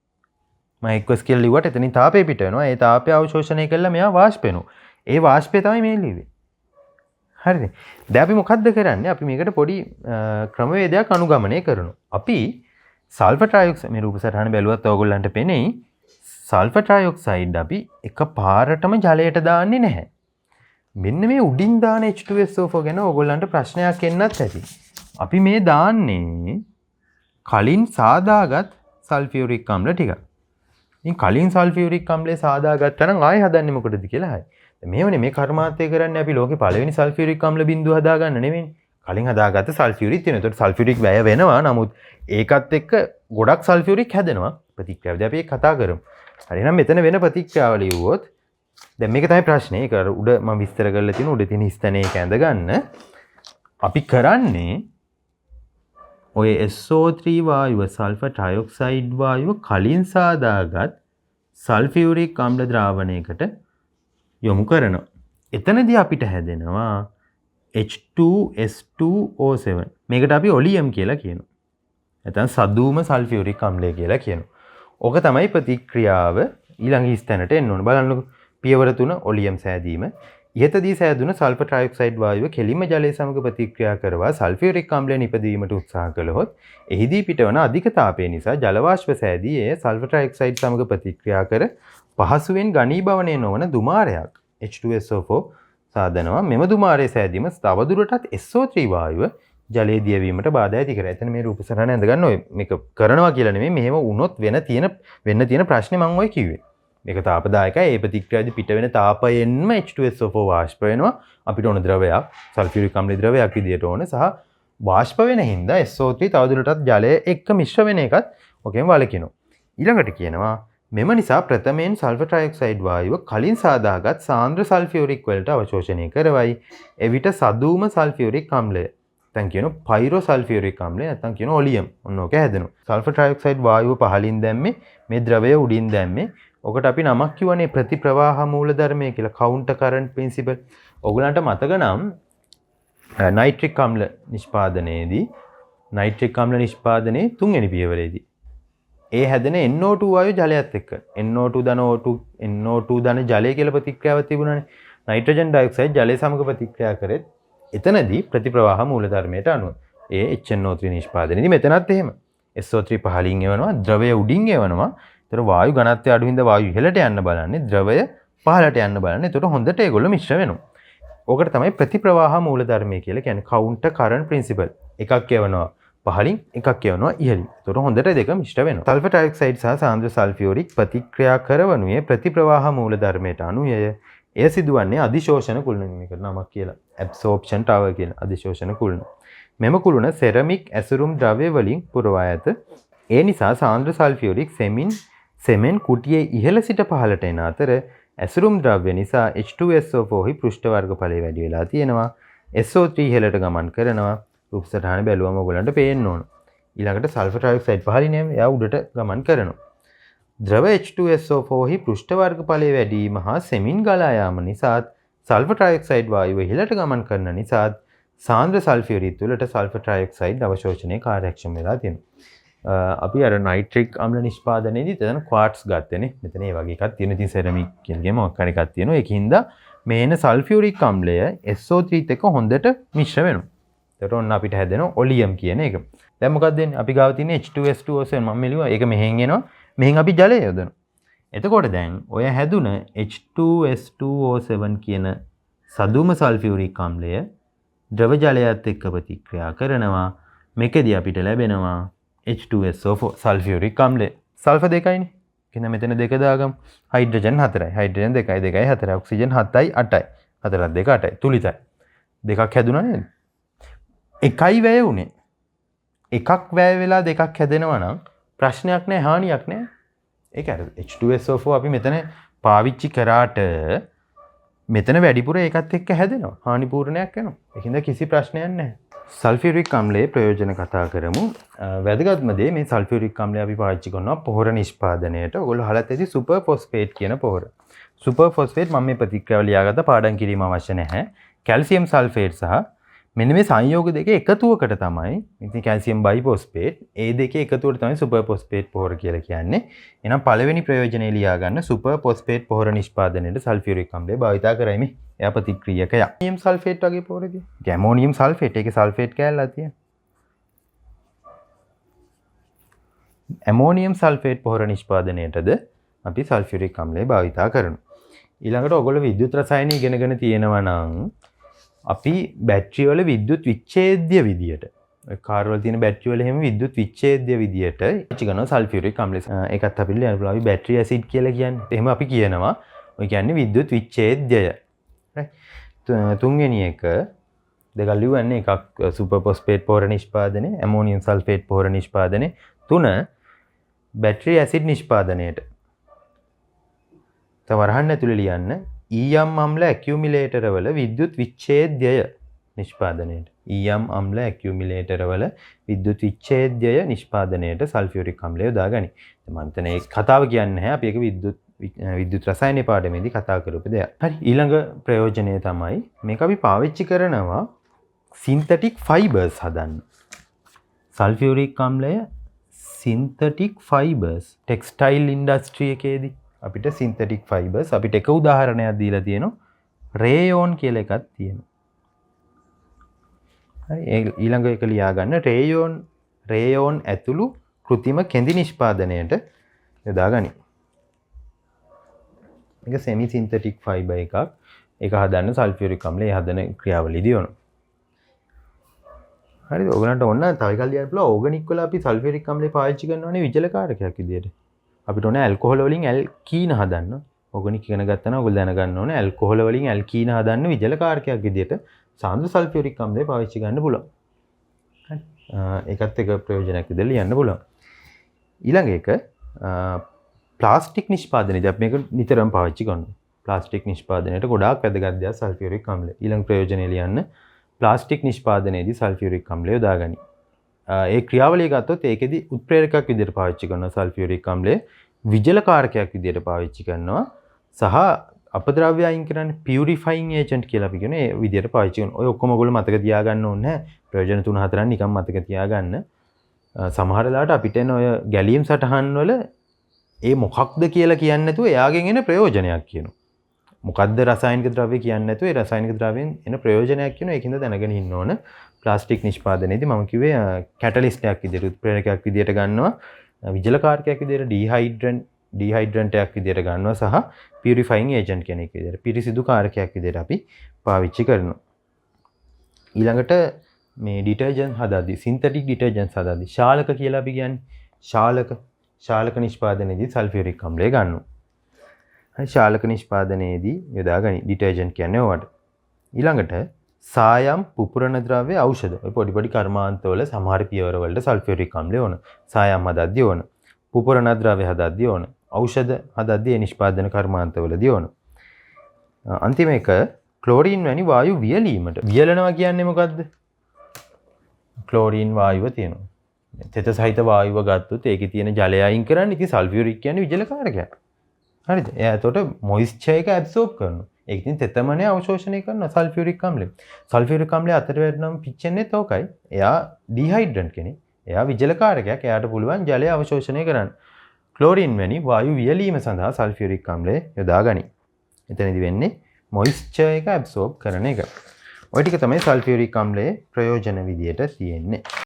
මම එක්වස් කියලා ලිව්වට එතනින් තාපය පිට වෙනවා. ඒ තාපය අවශෝෂණය කළා මෙයා වාෂ්ප වෙනවා. ඒ වාෂ්පය තමයි මේ ලිව්වේ. හරිද? දැන් අපි මොකද්ද කරන්නේ? අපි මේකට පොඩි ක්‍රමවේදයක් අනුගමනය කරනවා. අපි සල්ෆර් ට්‍රයොක්සයිඩ් මේ රූප සටහන බැලුවත් ඔයගොල්ලන්ට පෙනෙයි. සල්ෆර් ට්‍රයොක්සයිඩ් අපි එක පාරටම ජලයට දාන්නේ නැහැ. මෙන්න මේ උඩින් දාන H2SO4 ගැන ඔයගොල්ලන්ට ප්‍රශ්නයක් එන්නත් ඇති. අපි මේ දාන්නේ කලින් සාදාගත් සල්ෆියුරික් අම්ල ටිකක්. ඉතින් කලින් සල්ෆියුරික් අම්ලය සාදාගත්තා නම් ආයෙ හදන්නේ මොකටද කියලා හයි. මේවනේ මේ කර්මාන්තය කරන්නේ අපි ලෝකේ පළවෙනි සල්ෆියුරික් අම්ල බිඳුව හදාගන්න නෙමෙයි. කලින් හදාගත්ත සල්ෆියුරික් තියෙනවා. ඒකට සල්ෆියුරික් වැය වෙනවා. නමුත් ඒකත් එක්ක ගොඩක් සල්ෆියුරික් හැදෙනවා. ප්‍රතික්‍රියාවදී අපි ඒක කතා කරමු. හරි එහෙනම් මෙතන වෙන ප්‍රතික්‍රියාව ලියුවොත් දැන් මේක තමයි ප්‍රශ්නේ. ඒක අර උඩ මම විස්තර කරලා තියෙන උඩ තියෙන ස්තනයේ කැඳ ගන්න. අපි කරන්නේ ඔය SO3 වායුව සල්ෆර් ට්‍රයොක්සයිඩ් වායුව කලින් සාදාගත් සල්ෆියුරික් අම්ල ද්‍රාවණයකට යොමු කරනවා. එතනදී අපිට හැදෙනවා H2S2O7. මේකට අපි ඔලියම් කියලා කියනවා. නැත්නම් සදූම සල්ෆියුරික් අම්ලය කියලා කියනවා. ඕක තමයි ප්‍රතික්‍රියාව ඊළඟ ස්ථානට එන්න ඕන. බලන්නකො පියවර 3 ඔලියම් සෑදීම. ඉහතදී සෑදුන සල්ෆර් ට්‍රයොක්සයිඩ් වායුව කෙලින්ම ජලය සමග ප්‍රතික්‍රියා කරවා සල්ෆියුරික් අම්ලය නිපදවීමට උත්සාහ කළහොත් එහිදී පිටවන අධික තාපය නිසා ජල වාෂ්ප සෑදී එය සල්ෆර් ට්‍රයොක්සයිඩ් සමග ප්‍රතික්‍රියා කර පහසුවෙන් ඝනීභවනය නොවන දුමාරයක් H2SO4 සාදනවා. මෙම දුමාරයේ සෑදීම තවදුරටත් SO3 වායුව ජලයේ දියවීමට බාධා ඇති කරයි. එතන මේ රූප සටහන ඇඳ ගන්න ඔය මේක කරනවා කියලා නෙමෙයි. මෙහෙම වුණොත් වෙන්න තියෙන ප්‍රශ්නේ මම ඔය කිව්වේ. මේක තාපදායකයි. ඒ ප්‍රතික්‍රියාවේදී පිට වෙන තාපයෙන්ම H2SO4 වාෂ්ප වෙනවා. අපිට ඕන ද්‍රවයක් සල්ෆියුරික් අම්ල ද්‍රවයක් විදියට ඕන සහ වාෂ්ප වෙන හින්දා SO3 තවදුරටත් ජලය එක්ක මිශ්‍ර වෙන එකත් ඔකෙන් වළකිනවා. ඊළඟට කියනවා මෙම නිසා ප්‍රථමයෙන් සල්ෆර් ට්‍රයොක්සයිඩ් වායුව කලින් සාදාගත් සාන්ද්‍ර සල්ෆියුරික් වලට අවශෝෂණය කරවයි. එවිට සදූම සල්ෆියුරික් අම්ලය නැත්නම් කියන පයිරෝ සල්ෆියුරික් අම්ලය නැත්නම් කියන ඔලියම් ඔන්න ඔක හැදෙනවා. සල්ෆර් ට්‍රයොක්සයිඩ් වායුව පහලින් දැම්මේ මේ ද්‍රවය උඩින් දැම්මේ. ඔකට අපි නමක් කිව්වනේ ප්‍රතිප්‍රවාහ මූලධර්මය කියලා කවුන්ටර් කරන්ට් ප්‍රින්සිපල්. ඔයගලන්ට මතක නම් නයිට්‍රික් අම්ල නිෂ්පාදනයේදී නයිට්‍රික් අම්ල නිෂ්පාදනයේ තුන්වෙනි පියවරේදී ඒ හැදෙන NO2 වායුව ජලයත් එක්ක NO2 ධන O2 NO2 ධන ජලය කියලා ප්‍රතික්‍රියාවක් තිබුණානේ. නයිට්‍රජන් ඩයොක්සයිඩ් ජලය සමග ප්‍රතික්‍රියා කරෙත් එතනදී ප්‍රතිප්‍රවාහ මූලධර්මයට අනුව ඒ HNO3 නිෂ්පාදනයේදී මෙතනත් එහෙම SO3 පහලින් එවනවා ද්‍රවය උඩින් එවනවා. ඒතර වායු ඝනත්වය අඩු හින්දා වායු ඉහළට යන්න බලන්නේ ද්‍රවය පහළට යන්න බලන්නේ. ඒතර හොඳට ඒගොල්ලෝ මිශ්‍ර වෙනවා. ඕකට තමයි ප්‍රතිප්‍රවාහ මූලධර්මය කියලා කියන්නේ කවුන්ටර් කරන්ට් ප්‍රින්සිපල්. එකක් එවනවා පහලින් එකක් යවනවා ඉහළින්. ඒතකොට හොඳට දෙක මිශ්‍ර වෙනවා. සල්ෆර් ට්‍රයොක්සයිඩ් සහ සාන්ද්‍ර සල්ෆියුරික් ප්‍රතික්‍රියා කරවනුයේ ප්‍රතිප්‍රවාහ මූලධර්මයට අනුවය. එය සිදුවන්නේ අධිශෝෂණ කුලන මේකට නමක් කියලා. ඇබ්සෝප්ෂන් ටවර් කියන අධිශෝෂණ කුලන. මෙම කුලන සෙරමික් ඇසුරුම් ද්‍රව්‍ය වලින් පුරවා ඇත. ඒ නිසා සාන්ද්‍ර සල්ෆියුරික් සෙමෙන් කුටියේ ඉහළ සිට පහළට එන අතර ඇසුරුම් ද්‍රව්‍ය නිසා H2SO4 හි පෘෂ්ඨ වර්ගඵලය වැඩි වෙලා තියෙනවා. SO3 ඉහළට ගමන් කරනවා. රූප සටහන බැලුවම ඔයගලන්ට පේන්න ඕන. ඊළඟට සල්ෆර් ට්‍රයොක්සයිඩ් පහළින් එයා උඩට ගමන් කරනවා. ද්‍රව H2SO4 හි පෘෂ්ඨ වර්ගඵලය වැඩි වීම හා සෙමින් ගලා යාම නිසාත් සල්ෆර් ට්‍රයොක්සයිඩ් වායුව ඉහළට ගමන් කරන නිසාත් සාන්ද්‍ර සල්ෆියුරික් තුළට සල්ෆර් ට්‍රයොක්සයිඩ් අවශෝෂණය කාර්යක්ෂම වෙලා තියෙනවා. අපි අර නයිට්‍රික් අම්ල නිෂ්පාදනයේදී එතන ක්වාට්ස් ගත්තනේ. මෙතන ඒ වගේ එකක් තියෙන. ඉතින් සෙරමික් කියන ගේම මොකක් හරි එකක් තියෙනවා. ඒකින්ද මේන සල්ෆියුරික් අම්ලය SO3 එක්ක හොඳට මිශ්‍ර වෙනවා. එතකොට ඔන්න අපිට හැදෙනවා ඔලියම් කියන එක. දැන් මොකක්ද වෙන්නේ? අපි ගාව තියෙන H2S2O7 මම මෙලිවා. ඒක මෙහෙන් එනවා. මෙහෙන් අපි ජලය යොදනවා. එතකොට දැන් ඔය හැදුන H2S2O7 කියන සදුම සල්ෆියුරික් අම්ලය ද්‍රව ජලයත් එක්ක ප්‍රතික්‍රියා කරනවා. මේකෙදී අපිට ලැබෙනවා H2SO4 සල්ෆියුරික් අම්ලය. සල්ෆර් දෙකයිනේ. එහෙනම් මෙතන දෙක දාගමු. හයිඩ්‍රජන් 4යි. හයිඩ්‍රජන් 2යි 2යි 4යි. ඔක්සිජන් 7යි 8යි. 4ක් 2 8යි. තුලිතයි. දෙකක් හැදුණා නේද? එකයි වැය වුණේ. එකක් වැය වෙලා දෙකක් හැදෙනවා නම් ප්‍රශ්නයක් නැහැ, හානියක් නැහැ. ඒක අර H2SO4 අපි මෙතන පාවිච්චි කරාට මෙතන වැඩිපුර ඒකත් එක්ක හැදෙනවා. හානිපූර්ණයක් වෙනවා. ඒකින්ද කිසි ප්‍රශ්නයක් නැහැ. සල්ෆියුරික් අම්ලයේ ප්‍රයෝජන කතා කරමු. වැදගත්ම දේ මේ සල්ෆියුරික් අම්ලය අපි පාවිච්චි කරනවා පොහොර නිෂ්පාදනයට. ඔයගොල්ලෝ අහලත් ඇති සුපර් ෆොස්ෆේට් කියන පොහොර. සුපර් ෆොස්ෆේට් මම මේ ප්‍රතික්‍රියාව ලියාගත්ත පාඩම් කිරීම අවශ්‍ය නැහැ. කැල්සියම් සල්ෆේට් සහ මෙන්න මේ සංයෝග දෙක එකතුවකට තමයි ඉතින් කැල්සියම් බයිෆොස්ෆේට් ඒ දෙකේ එකතුවට තමයි සුපර් ෆොස්ෆේට් පොහොර කියලා කියන්නේ. එහෙනම් පළවෙනි ප්‍රයෝජනය ලියා ගන්න සුපර් ෆොස්ෆේට් පොහොර නිෂ්පාදනයේ සල්ෆියුරික් අම්ලය භාවිතා කරයි මේ. එයා ප්‍රතික්‍රියකයක්. ඇමෝනියම් සල්ෆේට් වගේ පොහොරදී. ඇමෝනියම් සල්ෆේට් ඒකේ සල්ෆේට් කැලලා තියෙනවා. ඇමෝනියම් සල්ෆේට් පොහොර නිෂ්පාදනයේටද අපි සල්ෆියුරික් අම්ලය භාවිතා කරනවා. ඊළඟට ඔයගොල්ලෝ විද්‍යුත් රසායන ඉගෙනගෙන තියෙනවා නම් අපි බැටරි වල විද්‍යුත් විච්ඡේද්‍ය විදියට කාර් වල තියෙන බැටරි වල එහෙම විද්‍යුත් විච්ඡේද්‍ය විදියට පාවිච්චි කරනවා සල්ෆියුරික් අම්ලය. ඒකත් අපිට ලියන්න පුළුවන්. අපි බැටරි ඇසිඩ් කියලා කියන්නේ. එහෙම අපි කියනවා. ඔය කියන්නේ විද්‍යුත් විච්ඡේද්‍යය. තුන්වෙනි එක දෙකක් ලියන්නේ එකක් සුපර් ෆොස්ෆේට් පොහොර නිෂ්පාදනය, ඇමෝනියම් සල්ෆේට් පොහොර නිෂ්පාදනය. 3 බැටරි ඇසිඩ් නිෂ්පාදනයට. තවරහන් ඇතුලේ ලියන්න ඊයම් අම්ල ඇකියුමිලේටර් වල විද්‍යුත් විච්ඡේද්‍යය නිෂ්පාදනයට. ඊයම් අම්ල ඇකියුමිලේටර් වල විද්‍යුත් විච්ඡේද්‍යය නිෂ්පාදනයට සල්ෆියුරික් අම්ලය යොදාගනි. මම හිතන්නේ ඒ කතාව කියන්නේ නැහැ. අපි ඒක විද්‍යුත් රසායන පාඩමේදී කතා කරපු දෙයක්. හරි ඊළඟ ප්‍රයෝජනය තමයි මේක අපි පාවිච්චි කරනවා සින්තටික් ෆයිබර්ස් හදන්න. සල්ෆියුරික් අම්ලය සින්තටික් ෆයිබර්ස් ටෙක්ස්ටයිල් ඉන්ඩස්ට්‍රි එකේදී අපිට සින්තටික් ෆයිබර්ස් අපිට එක උදාහරණයක් දීලා තියෙනවා රේයෝන් කියලා එකක් තියෙනවා. හරි ඊළඟ එක ලියා ගන්න රේයෝන් ඇතුළු કૃතිම කෙඳි නිෂ්පාදනයට යොදාගනි. මේක සෙමි සින්තටික් ෆයිබර් එකක්. ඒක හදන්න සල්ෆියුරික් අම්ලය හදන ක්‍රියාවලියදී වෙනවා. හරිද? ඔයගලන්ට ඕන තව එකක් ලියන්න පුළුවන් ඕගනික් වල අපි සල්ෆියුරික් අම්ලය පාවිච්චි කරනවානේ විජලකාරකයක් විදියට. අපිට ඕනේ ඇල්කොහොල් වලින් ඇල්කීන හදන්න. ඕගනික් ඉගෙන ගත්තා නම් ඔයගොල්ලෝ දැනගන්න ඕනේ ඇල්කොහොල් වලින් ඇල්කීන හදන්න විජලකාරකයක් විදියට සාන්ද්‍ර සල්ෆියුරික් අම්ලය පාවිච්චි ගන්න පුළුවන්. හරි. ඒකත් එක ප්‍රයෝජනයක් විදියට ලියන්න පුළුවන්. ඊළඟ එක ප්ලාස්ටික් නිෂ්පාදනයේදී අපි මේක නිතරම පාවිච්චි කරනවා. ප්ලාස්ටික් නිෂ්පාදනයේට ගොඩාක් වැදගත් දෙයක් සල්ෆියුරික් අම්ලය. ඊළඟ ප්‍රයෝජනය ලියන්න ප්ලාස්ටික් නිෂ්පාදනයේදී සල්ෆියුරික් අම්ලය යොදාගනි. ඒ ක්‍රියාවලිය ගත්තොත් ඒකෙදි උත්ප්‍රේරකයක් විදිහට පාවිච්චි කරනවා සල්ෆියුරික් අම්ලය. විජලකාරකයක් විදිහට පාවිච්චි කරනවා. සහ අපද්‍රව්‍ය අයින් කරන්නේ පියුරිෆයිං ඒජන්ට් කියලා අපි කියන ඒ විදිහට පාවිච්චි කරනවා. ඔය ඔක්කොම ඔයගොල්ලෝ මතක තියාගන්න ඕනේ නැහැ. ප්‍රයෝජන 3-4ක් නිකන් මතක තියාගන්න. සමහර වෙලාවට අපිට එන ඔය ගැලීම් සටහන් වල ඒ මොකක්ද කියලා කියන්නේ නැතුව එයාගෙන් එන ප්‍රයෝජනයක් කියනවා. මොකද්ද රසායනික ද්‍රව්‍ය කියන්නේ නැතුව ඒ රසායනික ද්‍රව්‍යයෙන් එන ප්‍රයෝජනයක් කියනවා. ඒකින්ද දැනගෙන ඉන්න ඕන. ප්ලාස්ටික් නිෂ්පාදනයේදී මම කිව්වේ කැටලිස්ට් එකක් විදිහට උත්ප්‍රේරකයක් විදිහට ගන්නවා. විජලකාරකයක් විදිහට ඩීහයිඩ්‍රන්ට් එකක් විදිහට ගන්නවා සහ පියුරිෆයිං ඒජන්ට් කෙනෙක් විදිහට පිරිසිදු කාරකයක් විදිහට අපි පාවිච්චි කරනවා. ඊළඟට මේ ඩිටර්ජන්ට් හදද්දී සින්තටික් ඩිටර්ජන්ට්ස් හදද්දී ශාලක කියලා අපි කියන්නේ ශාලක නිෂ්පාදනයේදී සල්ෆියුරික් අම්ලය ගන්නවා. හරි ශාලක නිෂ්පාදනයේදී යොදාගනි ඩිටර්ජන්ට් කියන්නේ ඔයාට. ඊළඟට සායම් පුපුරන ද්‍රව්‍ය ඖෂධ. ඔය පොඩි පොඩි කර්මාන්තවල සමහර පියවර වලට සල්ෆියුරික් අම්ලය ඕන. සායම් හදද්දී ඕන. පුපුරන ද්‍රව්‍ය හදද්දී ඕන. ඖෂධ හදද්දී නිෂ්පාදන කර්මාන්තවලදී ඕන. අන්තිම එක ක්ලෝරින් වැනි වායු වියලීමට. වියලනවා කියන්නේ මොකද්ද? ක්ලෝරින් වායුව තියෙනවා. තෙත සහිත වායුව ගත්තොත් ඒකේ තියෙන ජලය අයින් කරන්න. ඉතින් සල්ෆියුරික් කියන්නේ විජලකාරකයක්. හරිද? එයා එතකොට මොයිස්චර් එක ඇබ්සෝබ් කරනවා. ඒක ඉතින් තෙතමනේ අවශෝෂණය කරන සල්ෆියුරික් අම්ලය. සල්ෆියුරික් අම්ලය අතර වැටෙනම පිච්චෙන්නේ තෝකයි. එයා ඩීහයිඩ්‍රන්ට් කෙනෙක්. එයා විජලකාරකයක්. එයාට පුළුවන් ජලය අවශෝෂණය කරන්න. ක්ලෝරින් වැනි වායු වියලීම සඳහා සල්ෆියුරික් අම්ලය යොදාගනි. එතනදි වෙන්නේ මොයිස්චර් එක ඇබ්සෝබ් කරන එක. ඔය ටික තමයි සල්ෆියුරික් අම්ලයේ ප්‍රයෝජන විදියට තියෙන්නේ.